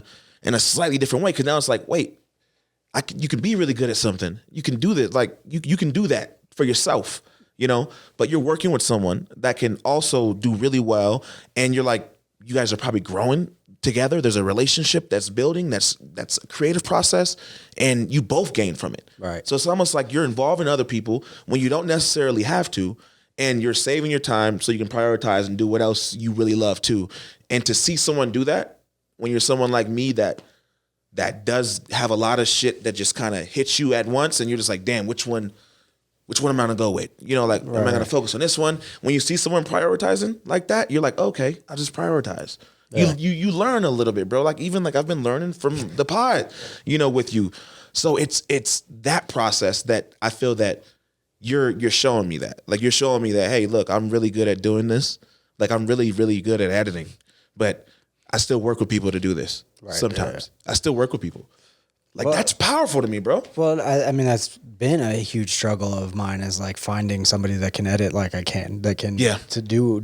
a slightly different way. Cause now it's like, wait, you can be really good at something. You can do this. Like you can do that for yourself, you know, but you're working with someone that can also do really well. And you're like, you guys are probably growing together. There's a relationship that's building. That's a creative process, and you both gain from it. Right. So it's almost like you're involving other people when you don't necessarily have to. And you're saving your time so you can prioritize and do what else you really love too. And to see someone do that, when you're someone like me that does have a lot of shit that just kind of hits you at once, and you're just like, damn, which one am I gonna go with? You know, like, am I gonna focus on this one? When you see someone prioritizing like that, you're like, okay, I'll just prioritize. Yeah. You learn a little bit, bro. Like, even like I've been learning from the pod, you know, with you. So it's that process that I feel that you're showing me that. Like, you're showing me that, hey, look, I'm really good at doing this. Like, I'm really, really good at editing. But I still work with people to do this sometimes. Yeah. I still work with people. Like, that's powerful to me, bro. Well, I mean, that's been a huge struggle of mine, is like finding somebody that can edit like I can, that can to do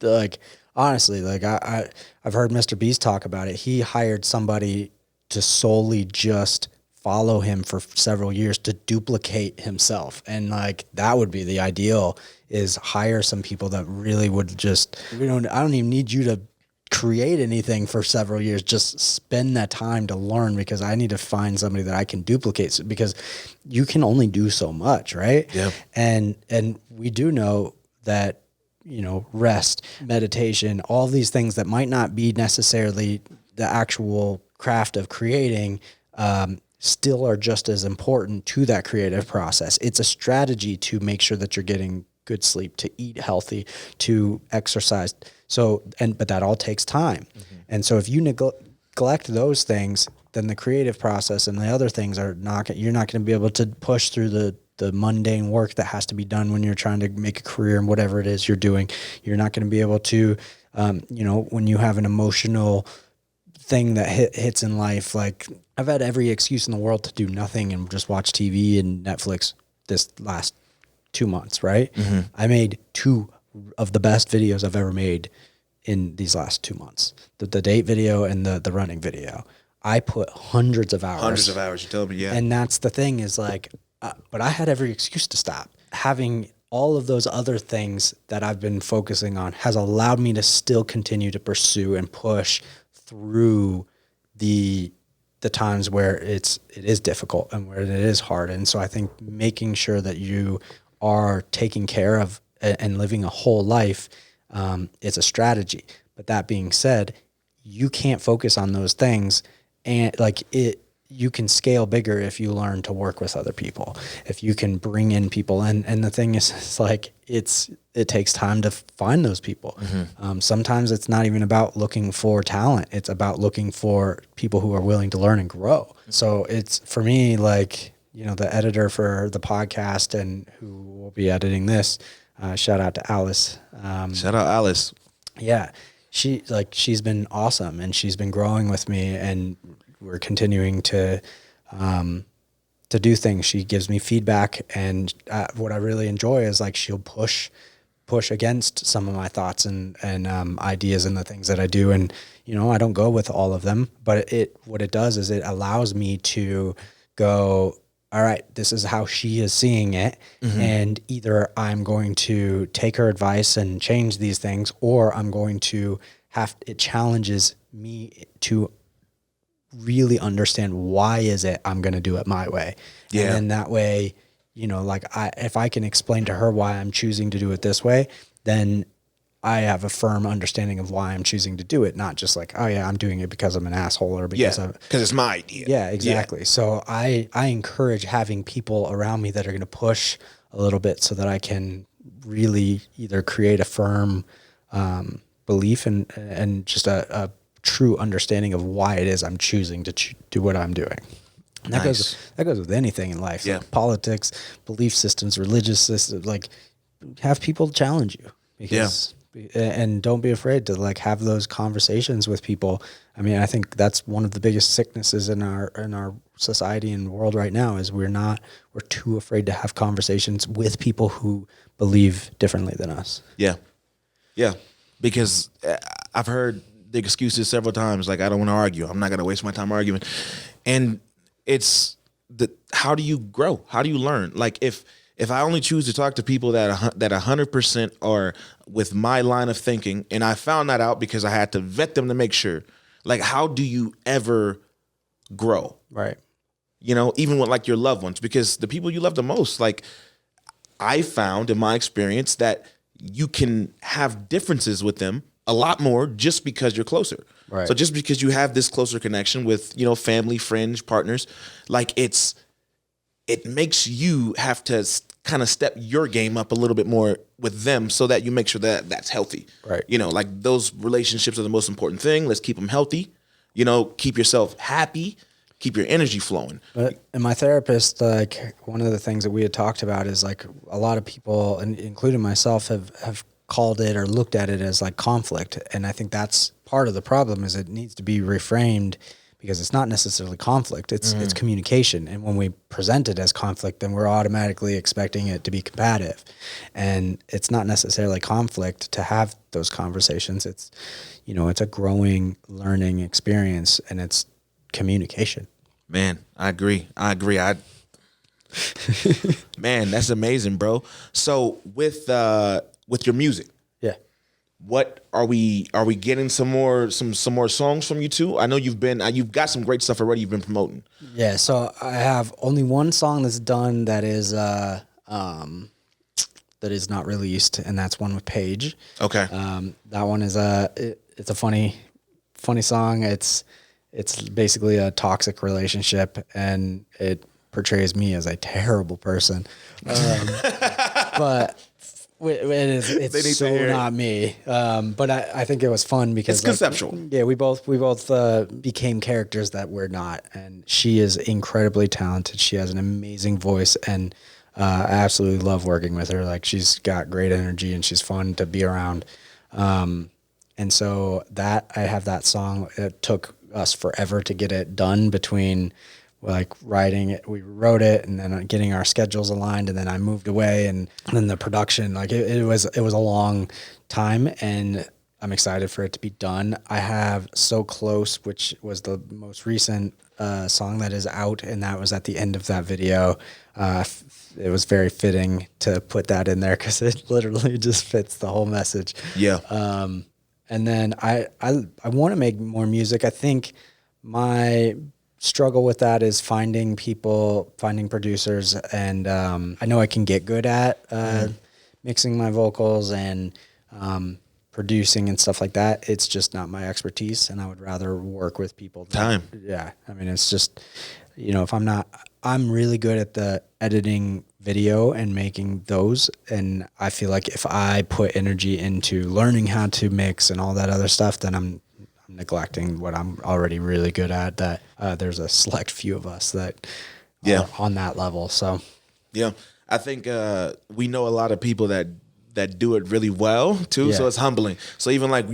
like, honestly, like I've heard Mr. Beast talk about it. He hired somebody to solely just follow him for several years to duplicate himself. And like, that would be the ideal, is hire some people that really would just, I don't even need you to create anything for several years. Just spend that time to learn, because I need to find somebody that I can duplicate, because you can only do so much, right? Yeah. And we do know that, rest, meditation, all these things that might not be necessarily the actual craft of creating, still are just as important to that creative process. It's a strategy to make sure that you're getting good sleep, to eat healthy, to exercise. So, but that all takes time. And so if you neglect those things, then the creative process and the other things you're not going to be able to push through the mundane work that has to be done when you're trying to make a career in whatever it is you're doing. You're not going to be able to, when you have an emotional thing that hits in life, like I've had every excuse in the world to do nothing and just watch TV and Netflix this last 2 months, right? I made 2 of the best videos I've ever made in these last 2 months. The date video and the running video. I put hundreds of hours. You told me, yeah. And that's the thing is like, but I had every excuse to stop. Having all of those other things that I've been focusing on has allowed me to still continue to pursue and push through the times where it is difficult and where it is hard. And so I think making sure that you are taking care of and living a whole life, is a strategy. But that being said, you can't focus on those things, and you can scale bigger if you learn to work with other people, if you can bring in people. And the thing is, it's like, it takes time to find those people. Sometimes it's not even about looking for talent. It's about looking for people who are willing to learn and grow. So it's, for me, like, the editor for the podcast and who will be editing this, shout out to Alice. Shout out Alice. Yeah. She's been awesome, and she's been growing with me, and we're continuing to do things. She gives me feedback, and what I really enjoy is like she'll push against some of my thoughts and ideas and the things that I do. And I don't go with all of them, but what it does is it allows me to go, all right, this is how she is seeing it. And either I'm going to take her advice and change these things, or I'm going to it challenges me to really understand why is it I'm going to do it my way. Yeah. And then that way, if I can explain to her why I'm choosing to do it this way, then I have a firm understanding of why I'm choosing to do it. Not just like, oh yeah, I'm doing it because I'm an asshole or because it's my idea. Yeah, exactly. Yeah. So I encourage having people around me that are going to push a little bit, so that I can really either create a firm belief and just a true understanding of why it is I'm choosing to do what I'm doing. And that goes with anything in life. Yeah. Like politics, belief systems, religious systems. Like, have people challenge you, because and don't be afraid to like have those conversations with people. I mean, I think that's one of the biggest sicknesses in our society and world right now is we're too afraid to have conversations with people who believe differently than us. Yeah. Yeah. Because I've heard the excuses several times, like, I don't want to argue. I'm not going to waste my time arguing. And it's how do you grow? How do you learn? Like, if I only choose to talk to people that 100% are with my line of thinking, and I found that out because I had to vet them to make sure, like, how do you ever grow? Right. Even with like your loved ones, because the people you love the most, like, I found in my experience that you can have differences with them a lot more just because you're closer. Right. So just because you have this closer connection with, family, friends, partners, like it makes you have to kind of step your game up a little bit more with them, so that you make sure that that's healthy. Right. Like, those relationships are the most important thing. Let's keep them healthy. Keep yourself happy, keep your energy flowing. And my therapist, like, one of the things that we had talked about is like a lot of people, and including myself, have called it or looked at it as like conflict. And I think that's part of the problem, is it needs to be reframed, because it's not necessarily conflict. It's communication. And when we present it as conflict, then we're automatically expecting it to be combative. And it's not necessarily conflict to have those conversations. It's, it's a growing, learning experience, and it's communication. Man, I agree. Man, that's amazing, bro. So with your music, Yeah. What are we getting some more songs from you too? I know you've got some great stuff already you've been promoting. Yeah, so I have only one song that's done that is not released, and that's one with Paige. Okay. That one is it's a funny song. It's basically a toxic relationship, and it portrays me as a terrible person. But it's so not me. But I think it was fun because it's conceptual. Yeah, we both became characters that we're not, and she is incredibly talented. She has an amazing voice, and I absolutely love working with her. Like, she's got great energy and she's fun to be around. And so I have that song. It took us forever to get it done between like writing it. We wrote it and then getting our schedules aligned, and then I moved away, and then the production, like it was a long time, and I'm excited for it to be done. I have So Close, which was the most recent song that is out, and that was at the end of that video. It was very fitting to put that in there because it literally just fits the whole message. Yeah. And then I want to make more music. I think my struggle with that is finding producers, and I know I can get good at mixing my vocals and producing and stuff like that. It's just not my expertise, and I would rather work with people. Yeah. I mean, it's just, if I'm really good at the editing video and making those, and I feel like if I put energy into learning how to mix and all that other stuff, then I'm neglecting what I'm already really good at. That there's a select few of us that are on that level. So yeah, I think we know a lot of people that do it really well too. Yeah. So it's humbling. So even like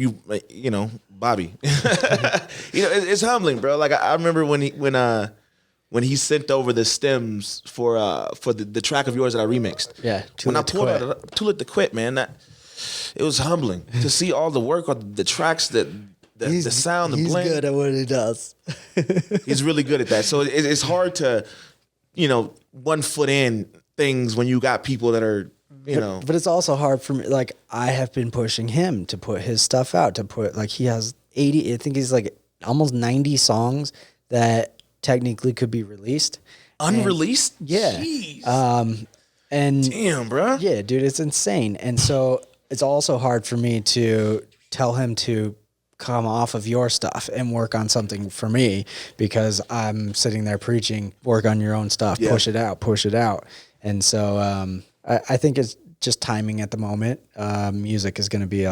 Bobby, it's humbling, bro. Like I remember when he sent over the stems for the track of yours that I remixed. Yeah. When I pulled out Too Late to Quit, man, it was humbling to see all the work on the tracks the sound, the blend. He's good at what he does. He's really good at that. So it's hard to, one foot in things when you got people that are, But it's also hard for me. Like, I have been pushing him to put his stuff out, he has 80, I think he's like almost 90 songs that technically could be released. Unreleased? Yeah. Jeez. And damn, bro. Yeah, dude, it's insane. And so it's also hard for me to tell him to come off of your stuff and work on something for me, because I'm sitting there preaching, work on your own stuff, push it out. And so I think it's just timing at the moment. Music is going to be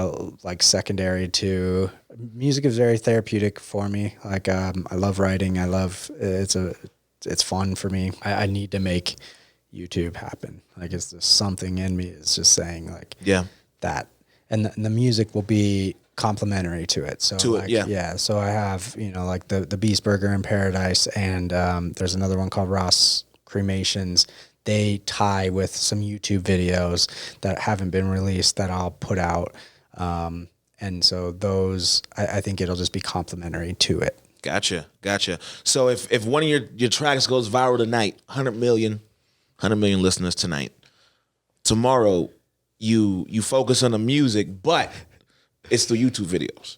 secondary to music is very therapeutic for me. Like, I love writing. It's fun for me. I need to make YouTube happen. Like, it's just something in me. It's just saying that, and the music will be complementary to it. So So I have, the Beast Burger in Paradise, and there's another one called Ross Cremations. They tie with some YouTube videos that haven't been released that I'll put out. And so those, I think it'll just be complementary to it. Gotcha. So if one of your tracks goes viral tonight, 100 million listeners tonight, tomorrow you focus on the music, but it's through YouTube videos.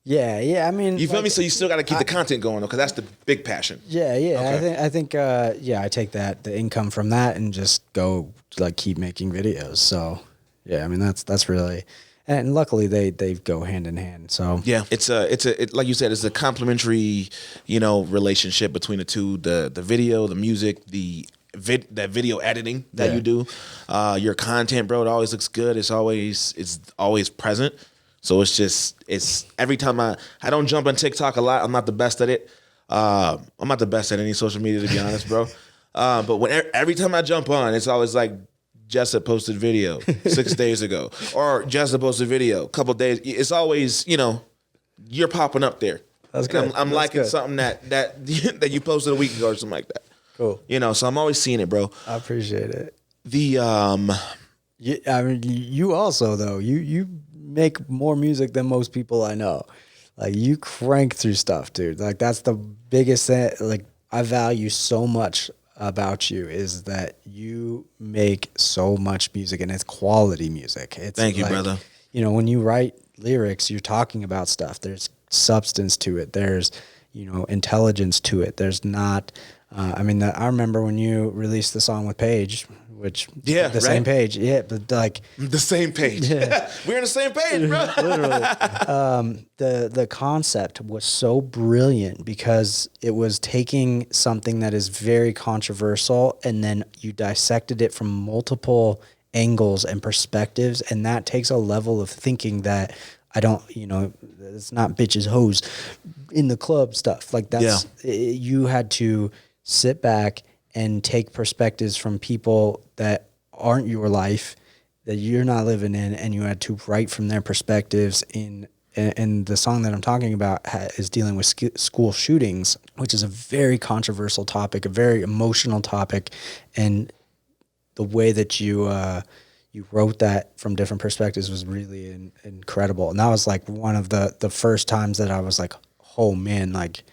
Yeah. I mean, you feel me? So you still got to keep the content going, because that's the big passion. Yeah. Okay. I think, I take the income from that and just go keep making videos. So yeah, I mean, that's really, and luckily they go hand in hand. So yeah, it's like you said, it's a complementary, relationship between the two, the video, the music, that video editing that you do, your content, bro. It always looks good. It's always present. So it's every time I don't jump on TikTok a lot. I'm not the best at it. I'm not the best at any social media, to be honest, bro. But every time I jump on, it's always like Jusup posted video 6 days ago, or Jusup posted video a couple days. It's always, you're popping up there. That's good. I'm liking something that you posted a week ago or something like that. Cool. So I'm always seeing it, bro. I appreciate it. I mean, you also, though, you make more music than most people I know. Like, you crank through stuff, dude. Like, that's the biggest thing. Like, I value so much about you is that you make so much music, and it's quality music. Thank you, brother. When you write lyrics, you're talking about stuff. There's substance to it. There's, intelligence to it. There's not, I remember when you released the song with Paige, which the same page. Yeah. But like the same page. Yeah. We're on the same page, bro. Literally. The concept was so brilliant because it was taking something that is very controversial and then you dissected it from multiple angles and perspectives. And that takes a level of thinking that I don't, it's not bitches hoes in the club stuff. Like you had to sit back and take perspectives from people that aren't your life, that you're not living in, and you had to write from their perspectives and the song that I'm talking about is dealing with school shootings, which is a very controversial topic, a very emotional topic. And the way that you wrote that from different perspectives was really incredible. And that was like one of the first times that I was like, oh man, like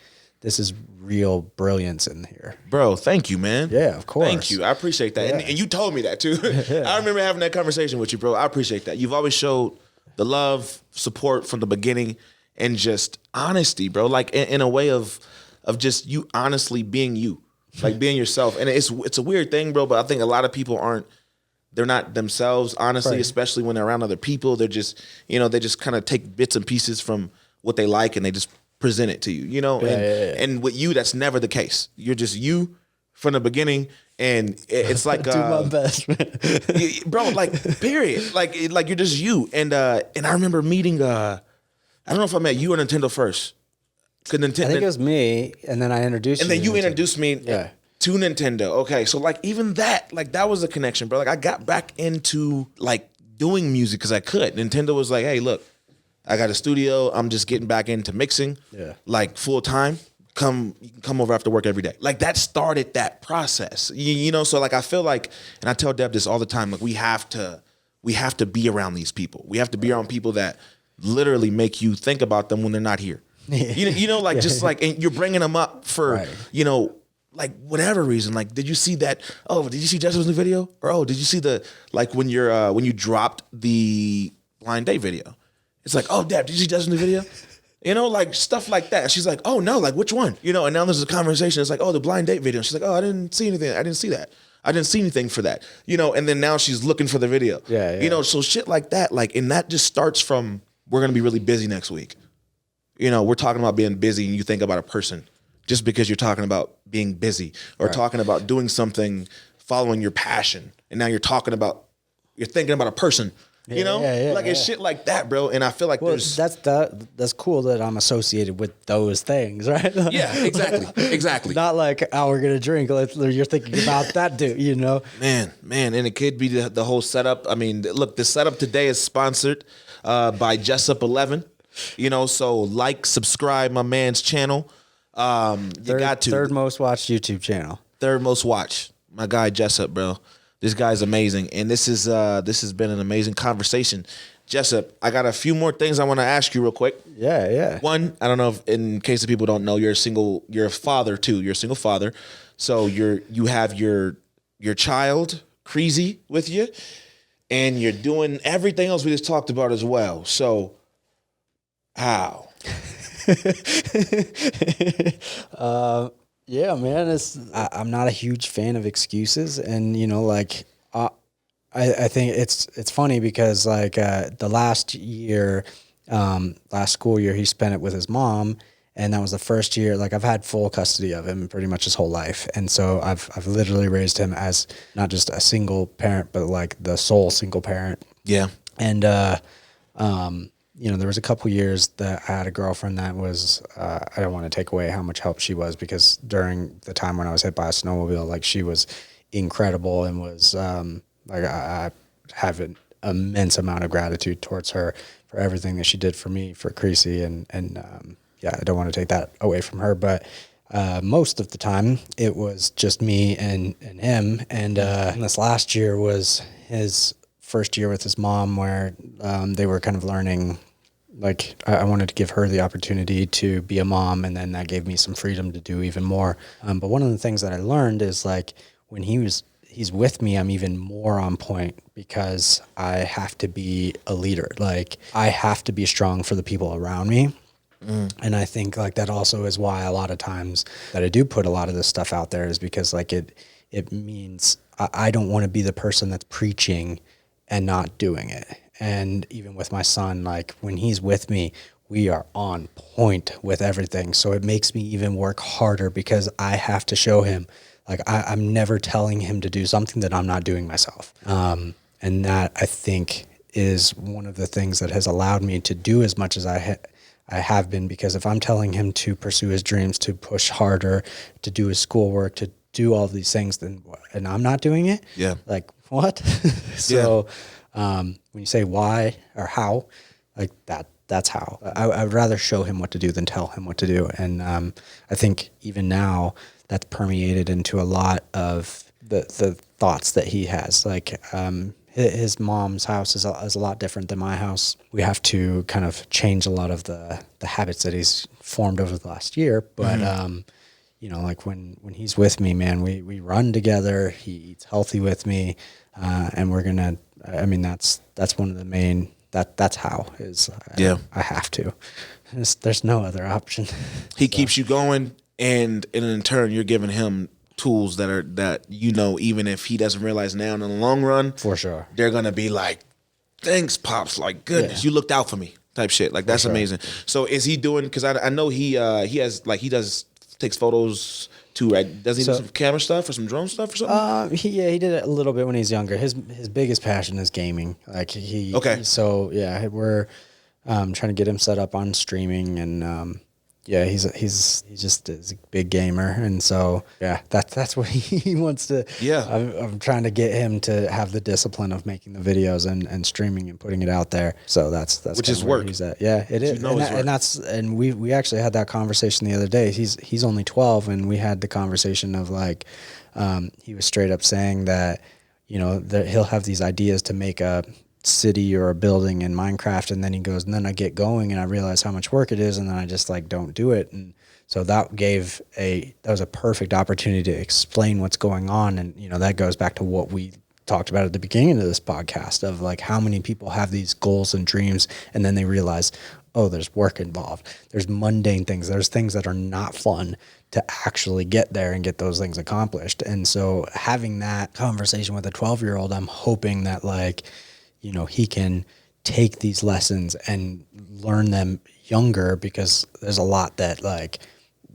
this is real brilliance in here. Bro, thank you, man. Yeah, of course. Thank you. I appreciate that. Yeah. And you told me that too. Yeah. I remember having that conversation with you, bro. I appreciate that. You've always showed the love, support from the beginning, and just honesty, bro. Like in a way of just you honestly being you, like being yourself. And it's a weird thing, bro, but I think a lot of people they're not themselves, honestly, right. Especially when they're around other people. They're just, they just kind of take bits and pieces from what they like and they just present it to you, And with you, that's never the case. You're just you from the beginning, and it's like do my best, man. bro. Like period. Like you're just you. And I remember meeting. I don't know if I met you or Nintendo first. I think it was me, and then I introduced you. And then you to introduced me to Nintendo. Okay, so like even that was a connection, bro. Like I got back into like doing music because I could. Nintendo was like, hey, look, I got a studio. I'm just getting back into mixing, like full time. You can come over after work every day. Like that started that process, So like I feel like, and I tell Deb this all the time. Like we have to be around these people. We have to be around people that literally make you think about them when they're not here. Just like, and you're bringing them up for like whatever reason. Like, did you see that? Oh, did you see Justin's new video? Or did you see when you dropped the blind date video? It's like, oh, Deb, did you see Justin's new video? Like stuff like that. She's like, oh no, like which one? And now there's a conversation. It's like, oh, the blind date video. She's like, oh, I didn't see anything. I didn't see that. I didn't see anything for that. And then now she's looking for the video. Yeah. So shit like that. Like, and that just starts from, we're going to be really busy next week. We're talking about being busy, and you think about a person just because you're talking about being busy or talking about doing something, following your passion. And now you're thinking about a person. It's shit like that, bro. And I feel like that's cool that I'm associated with those things, right? Yeah, exactly. Not like, oh, we're gonna drink. You're thinking about that, dude. Man, and it could be the whole setup. I mean, look, the setup today is sponsored by Jusup 11. So like, subscribe my man's channel. You got to third most watched YouTube channel. Third most watched. My guy Jusup, bro. This guy's amazing, and this has been an amazing conversation. Jusup, I got a few more things I want to ask you real quick. Yeah. One, I don't know if, in case the people don't know, you're a father too. You're a single father, so you have your child Creasy with you, and you're doing everything else we just talked about as well. So, how? Yeah, man. I'm not a huge fan of excuses, and I think it's funny because like the last school year, he spent it with his mom, and that was the first year. Like I've had full custody of him pretty much his whole life, and so I've literally raised him as not just a single parent, but like the sole single parent. Yeah, and there was a couple years that I had a girlfriend that was, I don't want to take away how much help she was, because during the time when I was hit by a snowmobile, like she was incredible and was, I have an immense amount of gratitude towards her for everything that she did for me, for Creasy. And I don't want to take that away from her, but, most of the time it was just me and him. And this last year was his first year with his mom, where they were kind of learning, like I wanted to give her the opportunity to be a mom, and then that gave me some freedom to do even more. But one of the things that I learned is like when he he's with me, I'm even more on point because I have to be a leader. Like I have to be strong for the people around me. And I think like that also is why a lot of times that I do put a lot of this stuff out there is because like it means I don't want to be the person that's preaching and not doing it. And even with my son, like when he's with me, we are on point with everything. So it makes me even work harder because I have to show him, like I'm never telling him to do something that I'm not doing myself. And that I think is one of the things that has allowed me to do as much as I have been, because if I'm telling him to pursue his dreams, to push harder, to do his schoolwork, to do all these things, and I'm not doing it, like what? So when you say why or how, like that's how. I'd rather show him what to do than tell him what to do. And I think even now that's permeated into a lot of the thoughts that he has. Like his mom's house is a lot different than my house. We have to kind of change a lot of the habits that he's formed over the last year. But, you know, like when he's with me, man, we run together, he eats healthy with me. And we're going to, I mean, that's one of the main, that's how is, I have to, there's no other option. He keeps you going. And in turn, you're giving him tools that you know, even if he doesn't realize now in the long run, for sure, they're gonna be like, thanks, pops, like goodness, you looked out for me type shit. Like that's amazing. So is he doing, because I know he has like, takes photos too, right? Does he do some camera stuff or some drone stuff or something? He did it a little bit when he's younger. His biggest passion is gaming. Like so yeah, we're trying to get him set up on streaming, and he's just is a big gamer, and so that's what he wants to. I'm trying to get him to have the discipline of making the videos and streaming and putting it out there. So that's which is work. He's at. Yeah, it is, and we actually had that conversation the other day. He's only 12, and we had the conversation of like he was straight up saying that, you know, that he'll have these ideas to make a city or a building in Minecraft, and then he goes, and then I get going and I realize how much work it is, and then I just like don't do it. And so that was a perfect opportunity to explain what's going on. And you know, that goes back to what we talked about at the beginning of this podcast of like how many people have these goals and dreams, and then they realize, oh, there's work involved, there's mundane things, there's things that are not fun to actually get there and get those things accomplished. And so having that conversation with a 12-year-old, I'm hoping that like, you know, he can take these lessons and learn them younger, because there's a lot that like,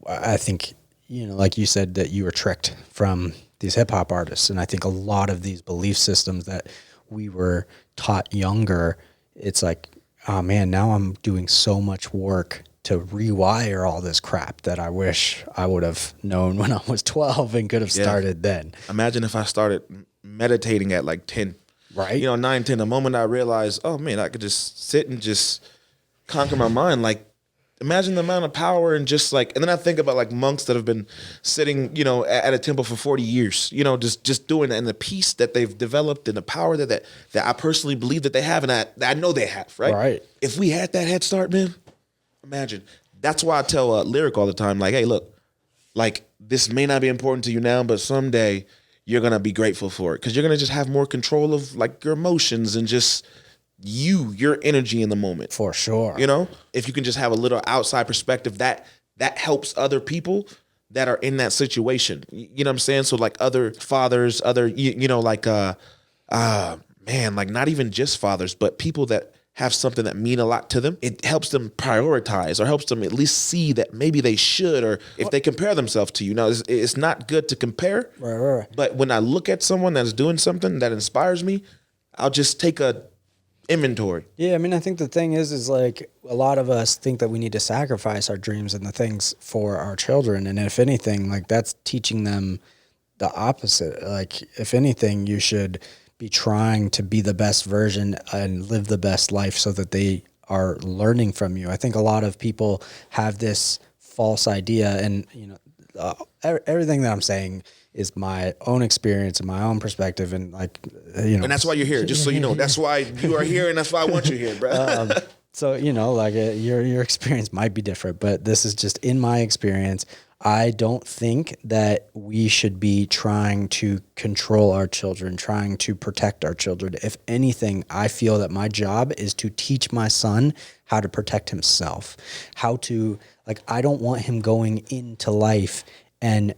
I think, you know, like you said, that you were tricked from these hip hop artists. And I think a lot of these belief systems that we were taught younger, it's like, oh man, now I'm doing so much work to rewire all this crap that I wish I would have known when I was 12 and could have started then. Imagine if I started meditating at like 10. Right. You know, 9, 10, the moment I realized, oh man, I could just sit and just conquer my mind. Like, imagine the amount of power and just like, and then I think about like monks that have been sitting, you know, at a temple for 40 years, you know, just doing it, and the peace that they've developed and the power that I personally believe that they have, and that I know they have, right? Right. If we had that head start, man, imagine. That's why I tell Lyric all the time, like, hey, look, like this may not be important to you now, but someday you're going to be grateful for it, because you're going to just have more control of like your emotions and just your energy in the moment. For sure. You know, if you can just have a little outside perspective, that helps other people that are in that situation. You know what I'm saying? So like other fathers, you know, like, man, like not even just fathers, but people that have something that mean a lot to them. It helps them prioritize, or helps them at least see that maybe they should, or if they compare themselves to you. Now, it's not good to compare, right. But when I look at someone that's doing something that inspires me, I'll just take a inventory. Yeah, I mean, I think the thing is like a lot of us think that we need to sacrifice our dreams and the things for our children. And if anything, like that's teaching them the opposite. Like if anything, you should be trying to be the best version and live the best life so that they are learning from you. I think a lot of people have this false idea, and you know, everything that I'm saying is my own experience and my own perspective, and like, you know, and that's why you're here. Just so you know, that's why you are here, and that's why I want you here, bro. So you know, like your experience might be different, but this is just in my experience. I don't think that we should be trying to control our children, trying to protect our children. If anything, I feel that my job is to teach my son how to protect himself, how to, like, I don't want him going into life and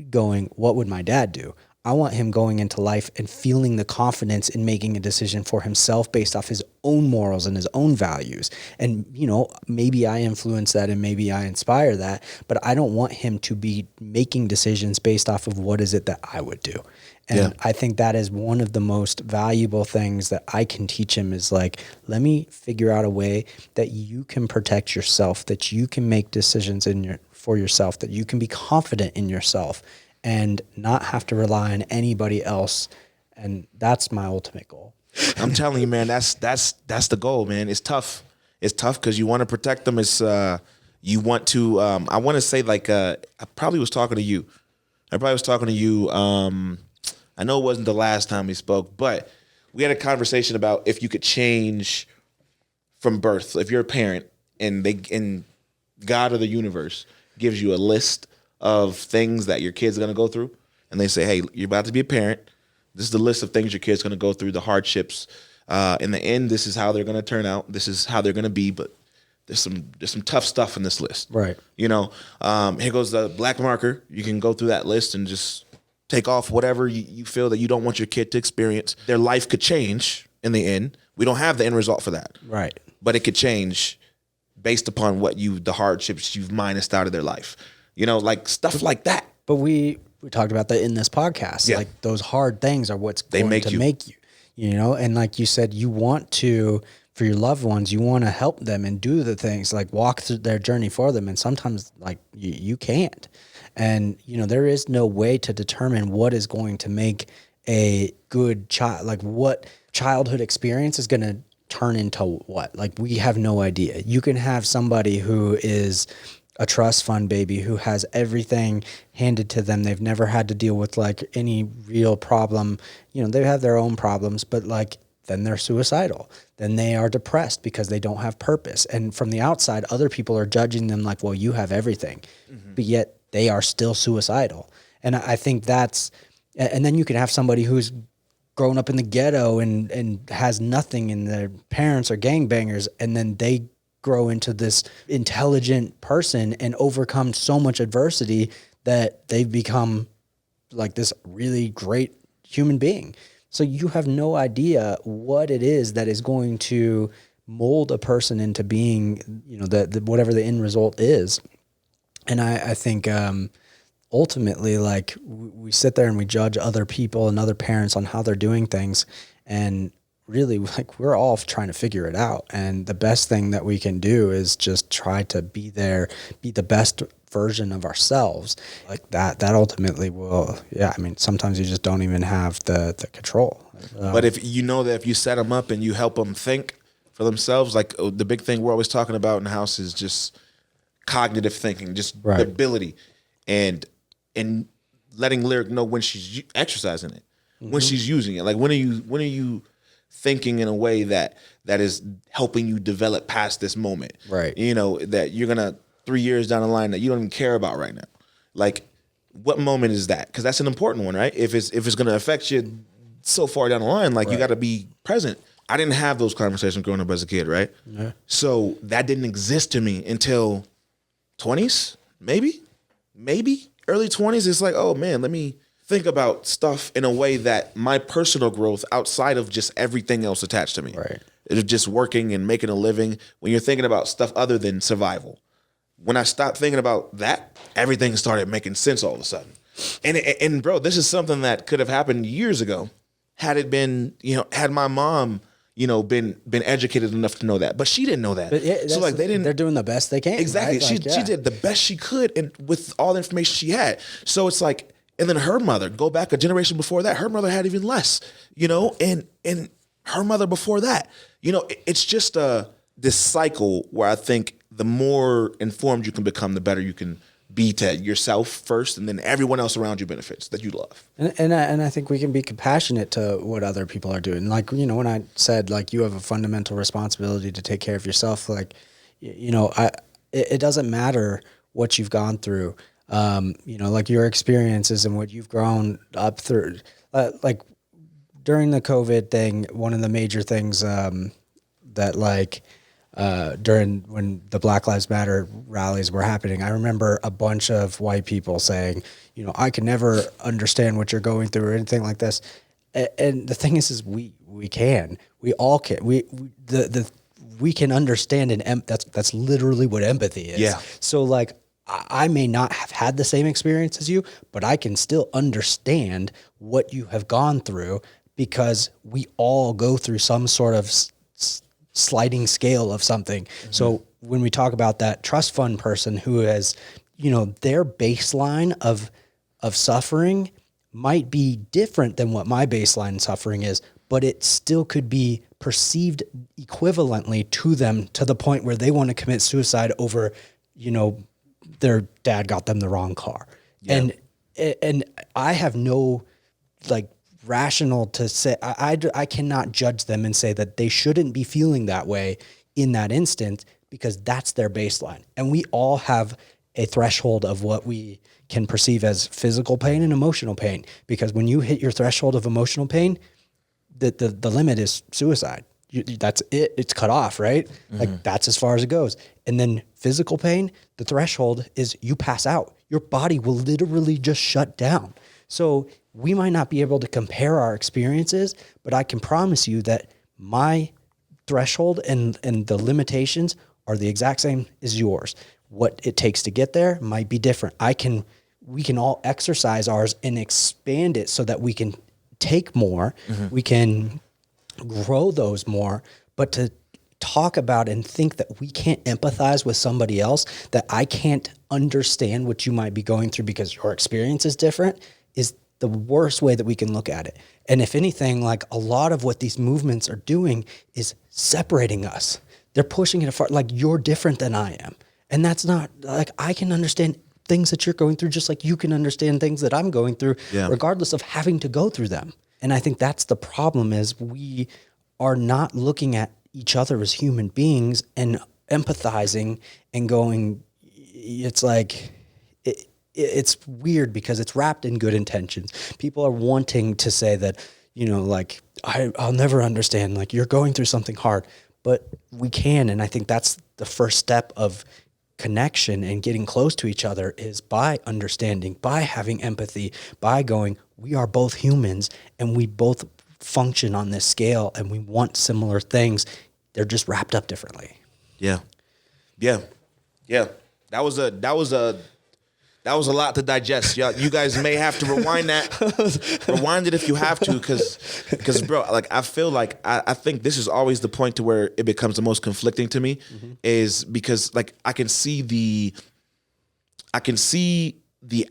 going, what would my dad do? I want him going into life and feeling the confidence in making a decision for himself based off his own morals and his own values. And, you know, maybe I influence that and maybe I inspire that, but I don't want him to be making decisions based off of what is it that I would do. And I think that is one of the most valuable things that I can teach him is like, let me figure out a way that you can protect yourself, that you can make decisions for yourself, that you can be confident in yourself and not have to rely on anybody else. And that's my ultimate goal. I'm telling you, man, that's the goal, man. It's tough. It's tough because you want to protect them. It's you want to. I want to say like I probably was talking to you. I know it wasn't the last time we spoke, but we had a conversation about if you could change from birth. If you're a parent and God or the universe gives you a list of things that your kid's going to go through, and they say, hey, you're about to be a parent. This is the list of things your kid's going to go through, the hardships. In the end, this is how they're going to turn out. This is how they're going to be, but there's some tough stuff in this list. Right. You know, here goes the black marker. You can go through that list and just take off whatever you feel that you don't want your kid to experience. Their life could change in the end. We don't have the end result for that. Right. But it could change based upon the hardships you've minused out of their life. You know, like stuff like that. But we talked about that in this podcast. Yeah. Like those hard things are what's They going make to you. make you, you know? And like you said, you want to, for your loved ones, you want to help them and do the things, like walk through their journey for them. And sometimes like you can't. And, you know, there is no way to determine what is going to make a good child, like what childhood experience is going to turn into what. Like we have no idea. You can have somebody who is a trust fund baby who has everything handed to them. They've never had to deal with like any real problem. You know, they have their own problems, but like then they're suicidal. Then they are depressed because they don't have purpose. And from the outside, other people are judging them like, well, you have everything, but yet they are still suicidal. And I think that's, and then you can have somebody who's grown up in the ghetto and has nothing and their parents are gangbangers, and then they grow into this intelligent person and overcome so much adversity that they've become like this really great human being. So you have no idea what it is that is going to mold a person into being, you know, the whatever the end result is. And I think ultimately, like we sit there and we judge other people and other parents on how they're doing things, and really, like we're all trying to figure it out. And the best thing that we can do is just try to be there, be the best version of ourselves. Like that ultimately will, I mean, sometimes you just don't even have the control. But if you know that if you set them up and you help them think for themselves, like the big thing we're always talking about in the house is just cognitive thinking, just the ability and letting Lyric know when she's exercising it, when she's using it. Like when are you thinking in a way that is helping you develop past this moment, right? You know, that you're gonna 3 years down the line that you don't even care about right now. Like, what moment is that? Because that's an important one, right? If it's gonna affect you so far down the line, like you got to be present. I didn't have those conversations growing up as a kid, right? Yeah. So that didn't exist to me until 20s, maybe early 20s. It's like, oh man, let me think about stuff in a way that my personal growth outside of just everything else attached to me. Right. It's just working and making a living. When you're thinking about stuff other than survival, when I stopped thinking about that, everything started making sense all of a sudden. And bro, this is something that could have happened years ago had it been, you know, had my mom, you know, been educated enough to know that, but she didn't know that. But so like they're doing the best they can. Exactly. Right? She did the best she could and with all the information she had. So it's like, and then her mother, go back a generation before that, her mother had even less, you know, and her mother before that, you know, it's just this cycle where I think the more informed you can become, the better you can be to yourself first, and then everyone else around you benefits that you love. And I think we can be compassionate to what other people are doing. Like, you know, when I said like you have a fundamental responsibility to take care of yourself, like, you know, it doesn't matter what you've gone through. like your experiences and what you've grown up through, like during the COVID thing, one of the major things, that like, during when the Black Lives Matter rallies were happening, I remember a bunch of white people saying, I can never understand what you're going through or anything like this. And the thing is we all can, we can understand that's literally what empathy is. Yeah. So like, I may not have had the same experience as you, but I can still understand what you have gone through because we all go through some sort of sliding scale of something. Mm-hmm. So when we talk about that trust fund person who has, their baseline of suffering might be different than what my baseline suffering is, but it still could be perceived equivalently to them to the point where they want to commit suicide over, their dad got them the wrong car. Yeah. And I have no like rational to say, I cannot judge them and say that they shouldn't be feeling that way in that instant because that's their baseline. And we all have a threshold of what we can perceive as physical pain and emotional pain, because when you hit your threshold of emotional pain, the limit is suicide. That's it. It's cut off, right? Mm-hmm. Like that's as far as it goes. And then physical pain, the threshold is you pass out. Your body will literally just shut down. So we might not be able to compare our experiences, but I can promise you that my threshold and the limitations are the exact same as yours. What it takes to get there might be different. We can all exercise ours and expand it so that we can take more. Mm-hmm. We can grow those more, but to talk about and think that we can't empathize with somebody else, that I can't understand what you might be going through because your experience is different, is the worst way that we can look at it. And if anything, like a lot of what these movements are doing is separating us. They're pushing it apart. Like you're different than I am. And that's not like, I can understand things that you're going through, just like you can understand things that I'm going through, regardless of having to go through them. And I think that's the problem, is we are not looking at each other as human beings and empathizing and going, it's like, it's weird because it's wrapped in good intentions. People are wanting to say that, like, I'll never understand, like you're going through something hard, but we can. And I think that's the first step of connection and getting close to each other, is by understanding, by having empathy, by going, we are both humans and we both function on this scale and we want similar things. They're just wrapped up differently. Yeah. That was a lot to digest. You guys may have to rewind that. Rewind it if you have to, because bro, like I feel like I think this is always the point to where it becomes the most conflicting to me, is because like I can see the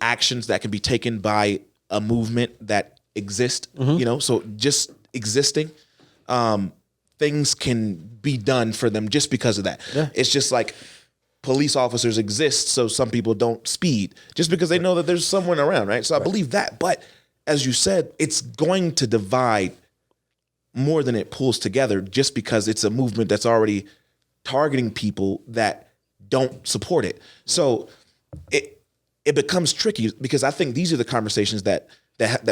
actions that can be taken by a movement that exist, so just existing, things can be done for them just because of that. Yeah. It's just like police officers exist so some people don't speed, just because they know that there's someone around, right? So I believe that. But as you said, it's going to divide more than it pulls together, just because it's a movement that's already targeting people that don't support it. So it becomes tricky, because I think these are the conversations that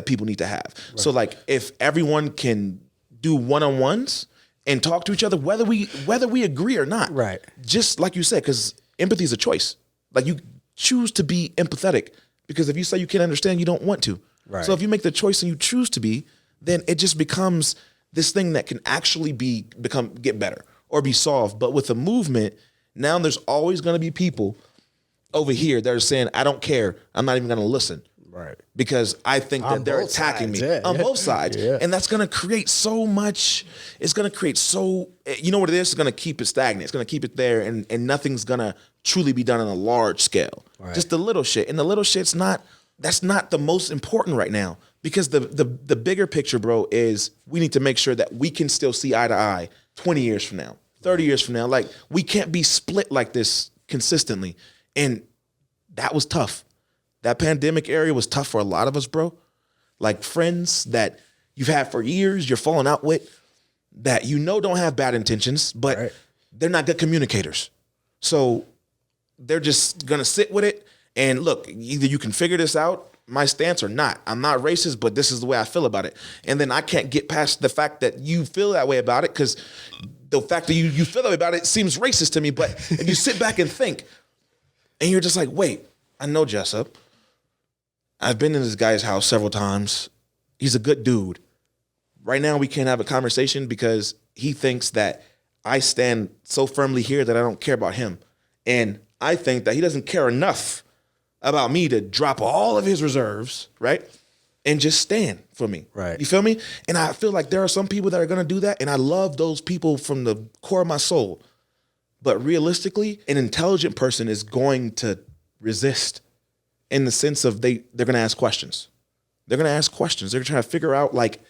people need to have. Right. So like if everyone can do one-on-ones and talk to each other, whether we agree or not, right? Just like you said, because empathy is a choice. Like you choose to be empathetic, because if you say you can't understand, you don't want to. Right. So if you make the choice and you choose to be, then it just becomes this thing that can actually get better or be solved. But with a movement, now there's always going to be people over here that are saying, I don't care, I'm not even going to listen. Right. Because I think that they're attacking me on both sides. Yeah. And that's going to create so much. It's going to create you know what it is? It's going to keep it stagnant. It's going to keep it there, and nothing's going to truly be done on a large scale. Right. Just the little shit. And the little shit's that's not the most important right now, because the bigger picture, bro, is we need to make sure that we can still see eye to eye 20 years from now, 30 years from now. Like, we can't be split like this consistently. And that was tough. That pandemic area was tough for a lot of us, bro. Like friends that you've had for years, you're falling out with, that don't have bad intentions, but they're not good communicators. So they're just going to sit with it And look, either you can figure this out, my stance, or not. I'm not racist, but this is the way I feel about it. And then I can't get past the fact that you feel that way about it, because the fact that you feel that way about it seems racist to me. But if you sit back and think, and you're just like, wait, I know Jusup. I've been in this guy's house several times. He's a good dude. Right now we can't have a conversation because he thinks that I stand so firmly here that I don't care about him. And I think that he doesn't care enough about me to drop all of his reserves, right? And just stand for me. Right. You feel me? And I feel like there are some people that are gonna do that, and I love those people from the core of my soul. But realistically, an intelligent person is going to resist, in the sense of they're gonna ask questions. They're gonna ask questions. They're gonna try to figure out, like,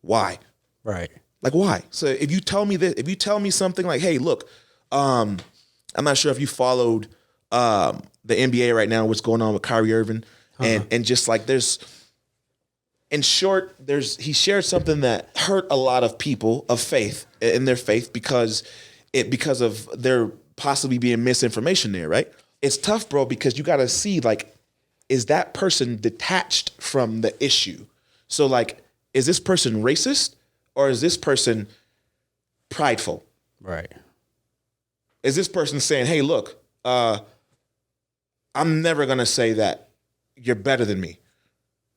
why? Right. Like, why? So if you tell me this, if you tell me something like, hey, look, I'm not sure if you followed the NBA right now, what's going on with Kyrie Irving, and just like in short, he shared something that hurt a lot of people of faith in their faith because of there possibly being misinformation there, right? It's tough, bro, because you got to see, like, is that person detached from the issue? So, like, is this person racist or is this person prideful? Right. Is this person saying, hey, look, I'm never going to say that you're better than me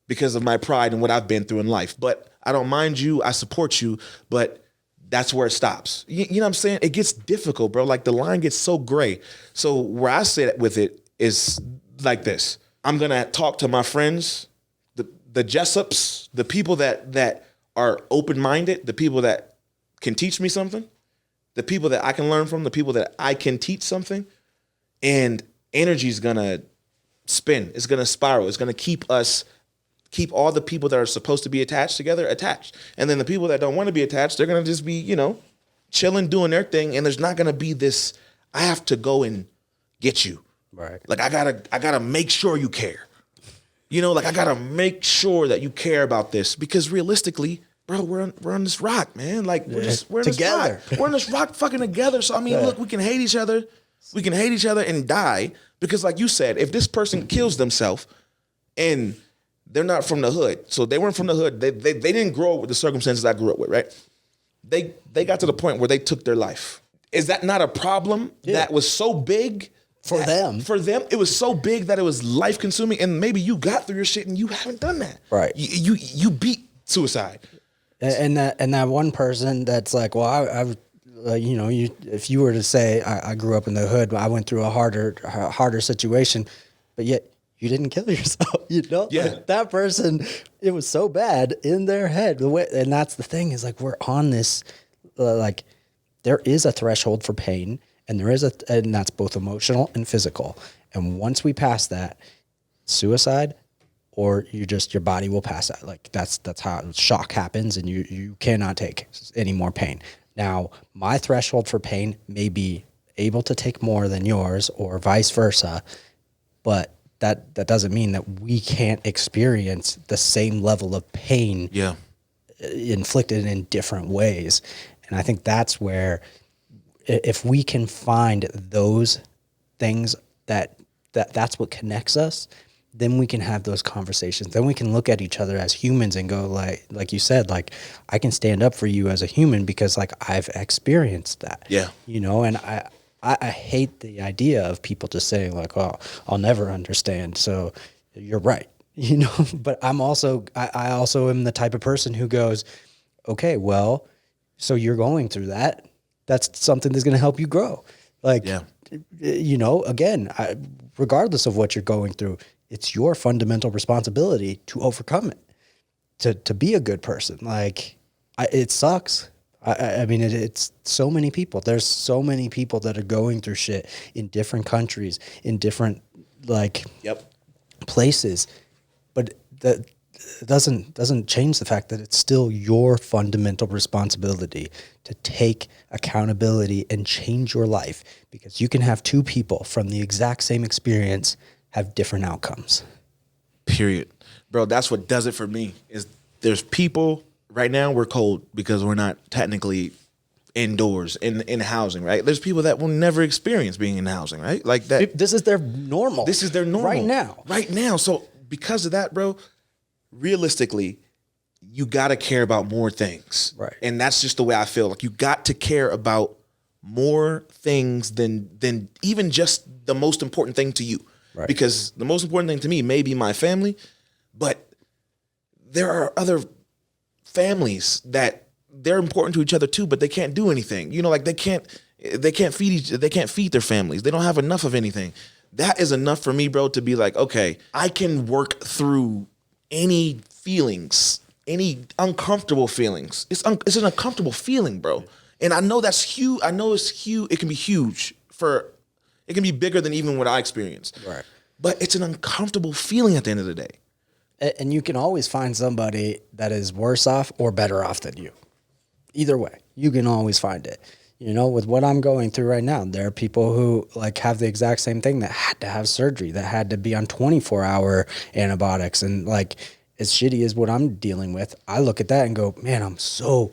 because of my pride and what I've been through in life. But I don't mind you. I support you. But that's where it stops. You know what I'm saying? It gets difficult, bro. Like, the line gets so gray. So where I sit with it is like this. I'm going to talk to my friends, the Jusups, the people that are open-minded, the people that can teach me something, the people that I can learn from, the people that I can teach something. And energy is going to spin. It's going to spiral. It's going to keep all the people that are supposed to be attached together attached. And then the people that don't want to be attached, they're going to just be, chilling, doing their thing. And there's not going to be this, I have to go and get you. Right. Like, I gotta make sure you care. Like, I gotta make sure that you care about this, because realistically, bro, we're on this rock, man. Like, we're in together. This rock. We're in this rock fucking together. So I mean, look, we can hate each other. We can hate each other and die, because, like you said, if this person kills themselves and they're not from the hood, so they weren't from the hood, they didn't grow up with the circumstances I grew up with, right? They got to the point where they took their life. Is that not a problem that was so big? For them, it was so big that it was life consuming, and maybe you got through your shit and you haven't done that. Right. You beat suicide. And that one person that's like, well, if you were to say I grew up in the hood, but I went through a harder situation, but yet you didn't kill yourself, Yeah. That person, it was so bad in their head. And that's the thing, is like, we're on this, like, there is a threshold for pain. And and that's both emotional and physical. And once we pass that, suicide, or your body will pass that. Like, that's how shock happens, and you cannot take any more pain. Now, my threshold for pain may be able to take more than yours, or vice versa, but that doesn't mean that we can't experience the same level of pain inflicted in different ways. And I think that's where, if we can find those things that's what connects us, then we can have those conversations. Then we can look at each other as humans and go, like you said, like, I can stand up for you as a human because, like, I've experienced that. Yeah. And I hate the idea of people just saying, like, oh, I'll never understand. So you're right. But I also am the type of person who goes, okay, well, so you're going through that. That's something that's going to help you grow. Like, again, regardless of what you're going through, it's your fundamental responsibility to overcome it, to be a good person. Like, it sucks. I mean, it's so many people. There's so many people that are going through shit in different countries, in different, places. But that doesn't change the fact that it's still your fundamental responsibility to take accountability and change your life, because you can have two people from the exact same experience have different outcomes. Period. Bro, that's what does it for me. Is there's people right now, we're cold because we're not technically indoors in housing, right? There's people that will never experience being in housing, right? Like that. This is their normal. This is their normal right now. So because of that, bro, realistically, you got to care about more things. Right. And that's just the way I feel. Like you got to care about more things than even just the most important thing to you. Right. Because the most important thing to me may be my family, but there are other families that they're important to each other too, but they can't do anything. You know, like they can't feed their families. They don't have enough of anything. That is enough for me, bro, to be like, okay, I can work through any feelings, any uncomfortable feelings. It's an uncomfortable feeling, bro. And I know that's huge. I know it's huge. It can be huge it can be bigger than even what I experienced. Right. But it's an uncomfortable feeling at the end of the day. And you can always find somebody that is worse off or better off than you. Either way, you can always find it. You know, with what I'm going through right now, there are people who like have the exact same thing that had to have surgery, that had to be on 24-hour antibiotics. And like, as shitty as what I'm dealing with, I look at that and go, man, I'm so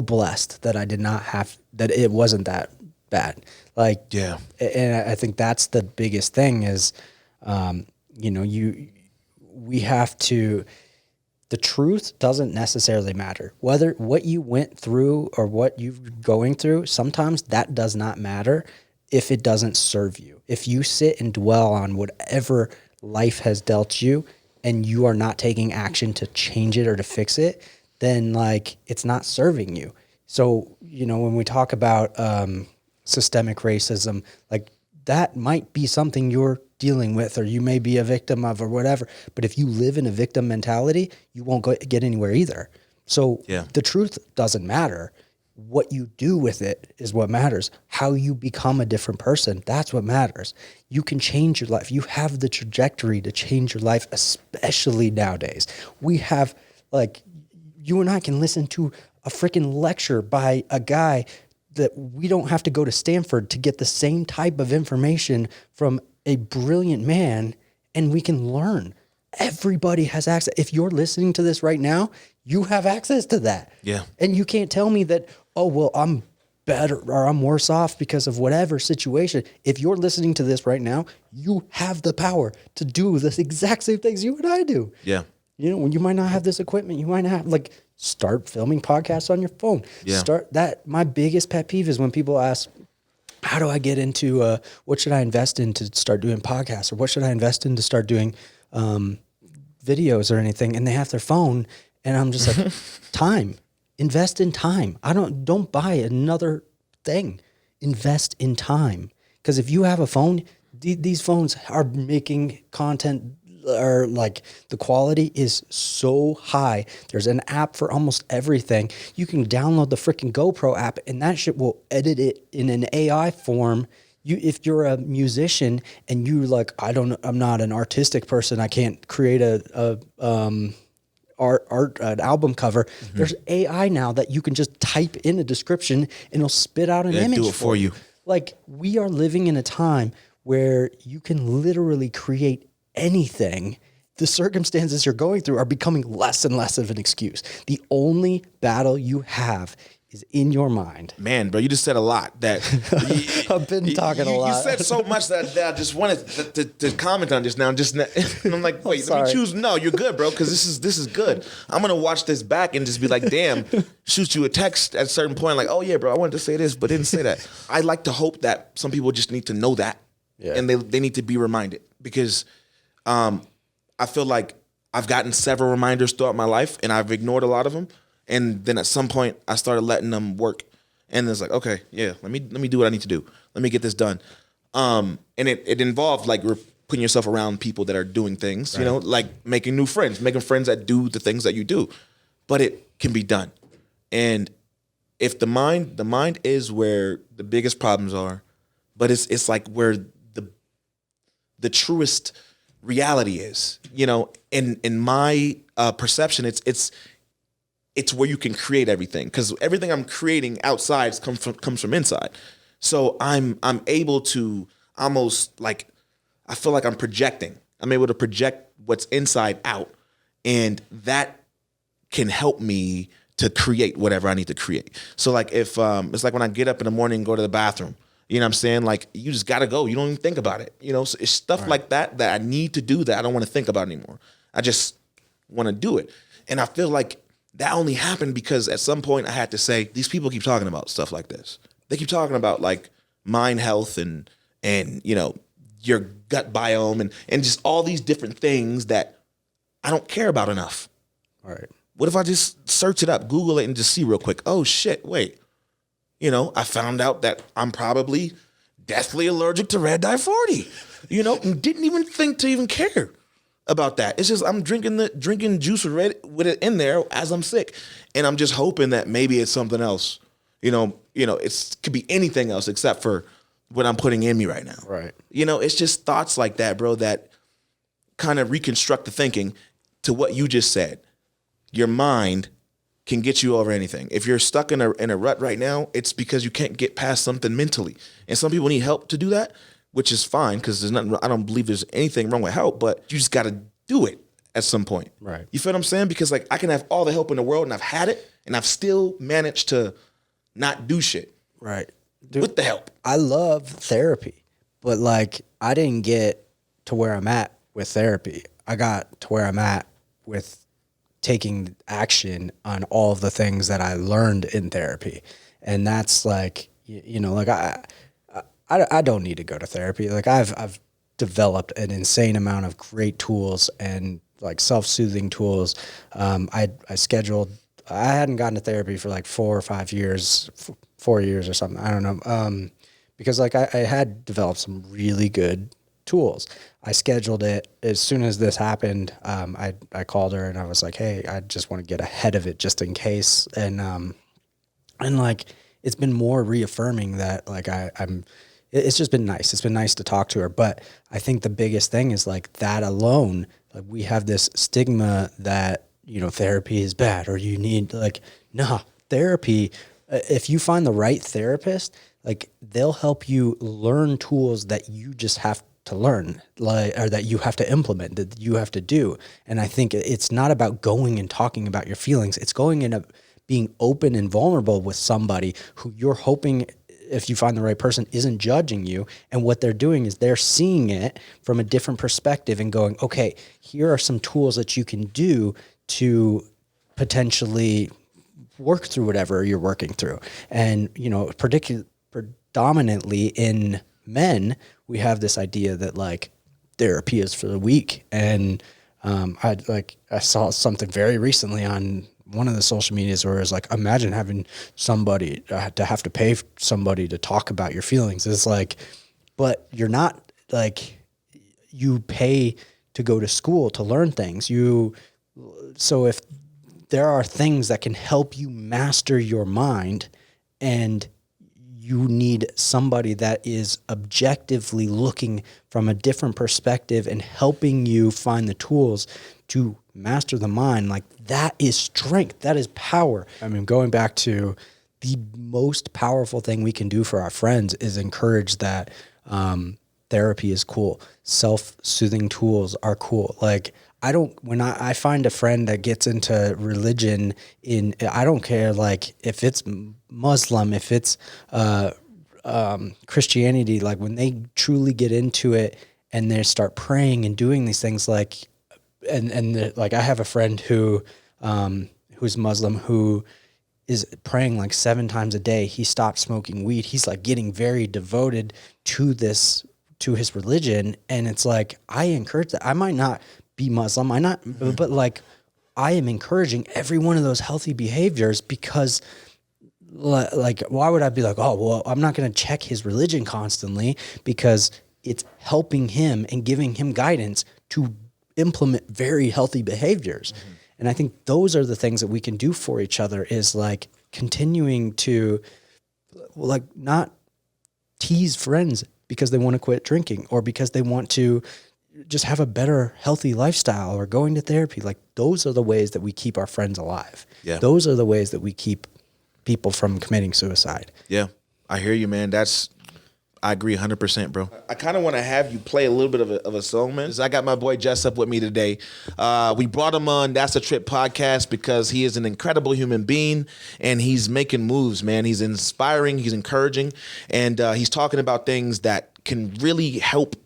blessed that I did not have, that it wasn't that bad. Like, yeah. And I think that's the biggest thing is, you know, we have to, the truth doesn't necessarily matter. Whether what you went through or what you're going through, sometimes that does not matter if it doesn't serve you. If you sit and dwell on whatever life has dealt you and you are not taking action to change it or to fix it, then like it's not serving you. So, you know, when we talk about systemic racism, like that might be something you're dealing with or you may be a victim of or whatever. But if you live in a victim mentality, you won't get anywhere either. So the truth doesn't matter. What you do with it is what matters. How you become a different person, that's what matters. You can change your life. You have the trajectory to change your life, especially nowadays. We have, like, you and I can listen to a freaking lecture by a guy that we don't have to go to Stanford to get the same type of information from a brilliant man, and we can learn. Everybody has access. If you're listening to this right now, you have access to that. Yeah. And you can't tell me that, oh, well, I'm better or I'm worse off because of whatever situation. If you're listening to this right now, you have the power to do the exact same things you and I do. Yeah. You know, when you might not have this equipment, you might not have, like, start filming podcasts on your phone. Yeah. Start that. My biggest pet peeve is when people ask, how do I get into, what should I invest in to start doing podcasts, or what should I invest in to start doing videos or anything? And they have their phone, and I'm just like, time. Invest in time. Don't buy another thing. Invest in time. Because if you have a phone, these phones are making content, or like the quality is so high. There's an app for almost everything. You can download the freaking GoPro app and that shit will edit it in an AI form. If you're a musician and you like, I'm not an artistic person, I can't create an album cover. Mm-hmm. There's AI now that you can just type in a description and it'll spit out an image do it for you. Like, we are living in a time where you can literally create anything. The circumstances you're going through are becoming less and less of an excuse. The only battle you have is in your mind. Man, bro, you just said a lot. I've been talking a lot. You said so much that I just wanted to comment on just now. And I'm like, wait, let me choose. No, you're good, bro, because this is good. I'm gonna watch this back and just be like, damn, shoot you a text at a certain point, like, oh yeah, bro, I wanted to say this, but didn't say that. I like to hope that some people just need to know that, and they need to be reminded, because I feel like I've gotten several reminders throughout my life, and I've ignored a lot of them. And then at some point, I started letting them work, and it's like, okay, yeah, let me do what I need to do. Let me get this done. And it involved like putting yourself around people that are doing things, you know, like making new friends, making friends that do the things that you do. But it can be done. And if the mind is where the biggest problems are, but it's like where the truest reality is, you know. In my perception, it's where you can create everything, because everything I'm creating outside comes from inside. So I'm able to almost, like, I feel like I'm projecting. I'm able to project what's inside out, and that can help me to create whatever I need to create. So like if it's like when I get up in the morning and go to the bathroom, you know what I'm saying? Like you just gotta go. You don't even think about it. You know, so it's stuff like that I need to do that I don't want to think about anymore. I just want to do it. And I feel like that only happened because at some point I had to say, these people keep talking about stuff like this. They keep talking about like mind health and you know, your gut biome and just all these different things that I don't care about enough. All right. What if I just search it up, Google it, and just see real quick? Oh shit, wait. You know, I found out that I'm probably deathly allergic to red dye 40. You know, and didn't even think to even care about that. It's just I'm drinking juice with it in there as I'm sick, and I'm just hoping that maybe it's something else. You know, it could be anything else except for what I'm putting in me right now. Right. You know, it's just thoughts like that, bro, that kind of reconstruct the thinking to what you just said. Your mind can get you over anything. If you're stuck in a rut right now, it's because you can't get past something mentally. And some people need help to do that, which is fine because there's nothing. I don't believe there's anything wrong with help, but you just got to do it at some point. Right. You feel what I'm saying? Because like I can have all the help in the world and I've had it and I've still managed to not do shit. Right. Dude, with the help. I love therapy, but like I didn't get to where I'm at with therapy. I got to where I'm at with taking action on all of the things that I learned in therapy. And that's like, you know, like I don't need to go to therapy. Like I've developed an insane amount of great tools and like self-soothing tools. I hadn't gotten to therapy for like 4 or 5 years, 4 years or something. I don't know. Because like I had developed some really good tools. I scheduled it as soon as this happened. I called her and I was like, hey, I just want to get ahead of it just in case. And like, it's been more reaffirming that like it's just been nice. It's been nice to talk to her. But I think the biggest thing is like that alone, like we have this stigma that, you know, therapy is bad or you need like, nah, therapy, if you find the right therapist, like they'll help you learn tools that you just have to learn, like, or that you have to implement, that you have to do. And I think it's not about going and talking about your feelings. It's going and being open and vulnerable with somebody who you're hoping, if you find the right person, isn't judging you. And what they're doing is they're seeing it from a different perspective and going, okay, here are some tools that you can do to potentially work through whatever you're working through. And, you know, predominantly in men, we have this idea that like therapy is for the weak. And I saw something very recently on one of the social medias where it's like, imagine having somebody to have to pay somebody to talk about your feelings. It's like, but you're not like, you pay to go to school to learn things. So if there are things that can help you master your mind and you need somebody that is objectively looking from a different perspective and helping you find the tools to master the mind, like that is strength, that is power. I mean, going back to the most powerful thing we can do for our friends is encourage that therapy is cool. Self-soothing tools are cool. Like when I find a friend that gets into religion I don't care like if it's Muslim, if it's Christianity, like when they truly get into it and they start praying and doing these things, like, like I have a friend who's Muslim who is praying like 7 times a day. He stopped smoking weed. He's like getting very devoted to his religion. And it's like, I encourage that. I might not be Muslim, but like I am encouraging every one of those healthy behaviors because like, why would I be like, oh, well, I'm not going to check his religion constantly because it's helping him and giving him guidance to implement very healthy behaviors. Mm-hmm. And I think those are the things that we can do for each other is like continuing to like not tease friends because they want to quit drinking or because they want to just have a better healthy lifestyle or going to therapy. Like those are the ways that we keep our friends alive. Yeah. Those are the ways that we keep people from committing suicide. Yeah. I hear you, man. I agree 100%, bro. I kind of want to have you play a little bit of a song, man. I got my boy Jusup with me today. We brought him on That's a Trip podcast because he is an incredible human being and he's making moves, man. He's inspiring, he's encouraging, and he's talking about things that can really help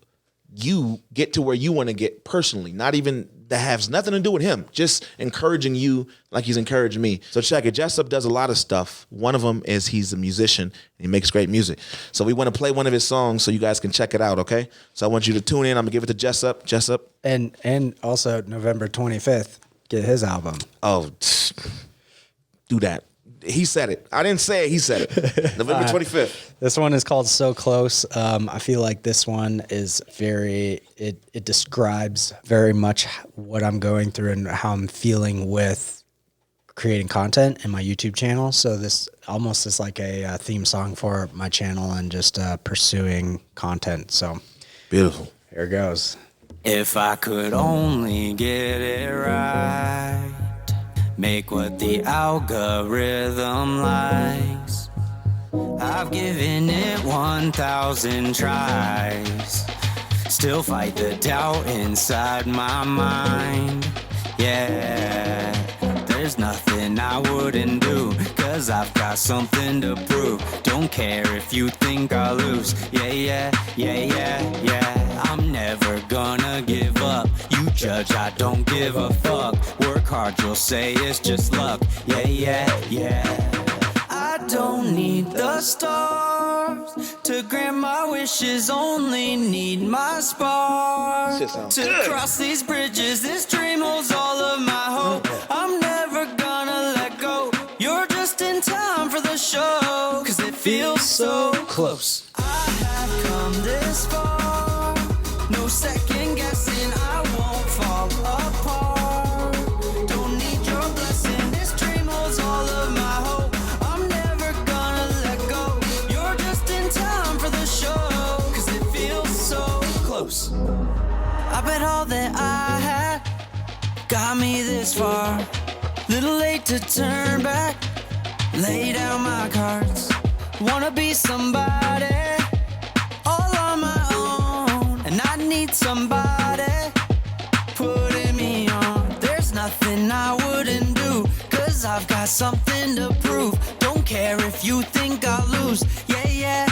you get to where you want to get personally, not even that has nothing to do with him, just encouraging you like he's encouraged me. So check it. Jusup does a lot of stuff. One of them is he's a musician and he makes great music. So we want to play one of his songs so you guys can check it out, okay? So I want you to tune in. I'm gonna give it to Jusup. Jusup. And also November 25th, get his album. Oh, do that. He said it. I didn't say it. He said it. November 25th. This one is called So Close. I feel like this one is it describes very much what I'm going through and how I'm feeling with creating content in my YouTube channel. So this almost is like a theme song for my channel and just pursuing content. So Beautiful. Here it goes. If I could only get it right, make what the algorithm likes. I've given it 1,000 tries, still fight the doubt inside my mind. Yeah, there's nothing I wouldn't do, 'cause I've got something to prove. Don't care if you think I'll lose. Yeah, I'm never gonna give up. You judge, I don't give a fuck. Work hard, you'll say it's just luck. Yeah. I don't need the stars to grant my wishes, only need my spark to cross these bridges. This dream holds all of my hope. I'm never gonna let go. You're just in time for the show, 'cause it feels so close. I have come this far, no second guessing, I won't fall apart. Don't need your blessing, this dream holds all of my hope. I'm never gonna let go. You're just in time for the show, 'cause it feels so close. I bet all that I had got me this far. Little late to turn back, lay down my cards. Wanna be somebody all on my own, and I need somebody putting me on. There's nothing I wouldn't do, 'cause I've got something to prove. Don't care if you think I'll lose. Yeah.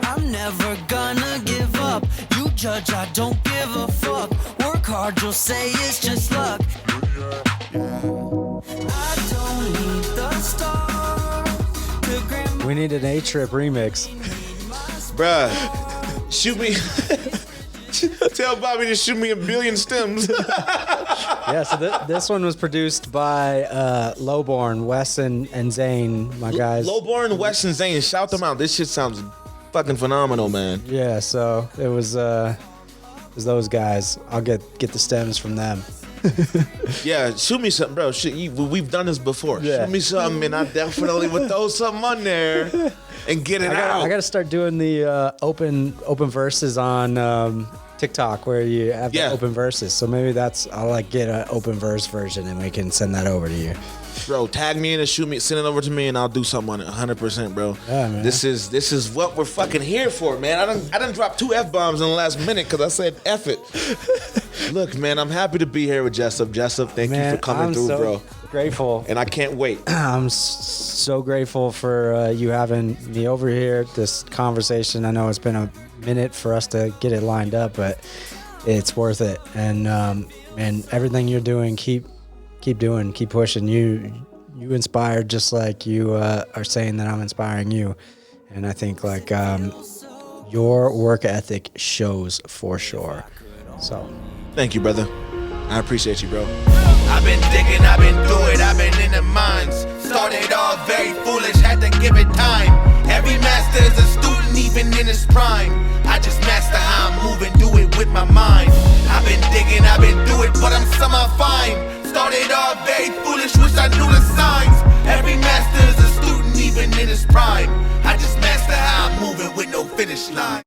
I'm never gonna give up. You judge, I don't give a fuck. Work hard, you'll say it's just luck. I don't need the stars to grant. We need an ATRYP remix. Bruh, shoot me. Tell Bobby to shoot me a billion stems. Yeah, so this one was produced by Lowborn, Wes and Zane, my guys. Lowborn, Wes, and Zane, shout them out. This shit sounds fucking phenomenal, man. Yeah, so it was those guys. I'll get the stems from them. Yeah, shoot me something, bro. We've done this before. Yeah. Shoot me something, and I definitely would throw something on there and get it out. I got to start doing the open verses on TikTok, where you have the open verses. So maybe I'll like get an open verse version, and we can send that over to you. Bro, tag me in and shoot me, send it over to me, and I'll do something on it. 100%, bro. Yeah, man. This is what we're fucking here for, man. I done dropped 2 F-bombs in the last minute because I said F it. Look, man, I'm happy to be here with Jusup. Jusup, thank you for coming through, bro. Grateful. And I can't wait. I'm so grateful for you having me over here. This conversation, I know it's been a minute for us to get it lined up, but it's worth it. And man, everything you're doing, keep doing, keep pushing. You inspired just like you are saying that I'm inspiring you. And I think like your work ethic shows for sure. So thank you, brother. I appreciate you, bro. I've been digging, I've been through it, I've been in the mines. Started off very foolish, had to give it time. Every master is a student, even in his prime. I just master how I'm moving, do it with my mind. I've been digging, I've been through it, but I'm somehow fine. Started off very foolish, wish I knew the signs. Every master is a student, even in his prime. I just master how I'm moving with no finish line.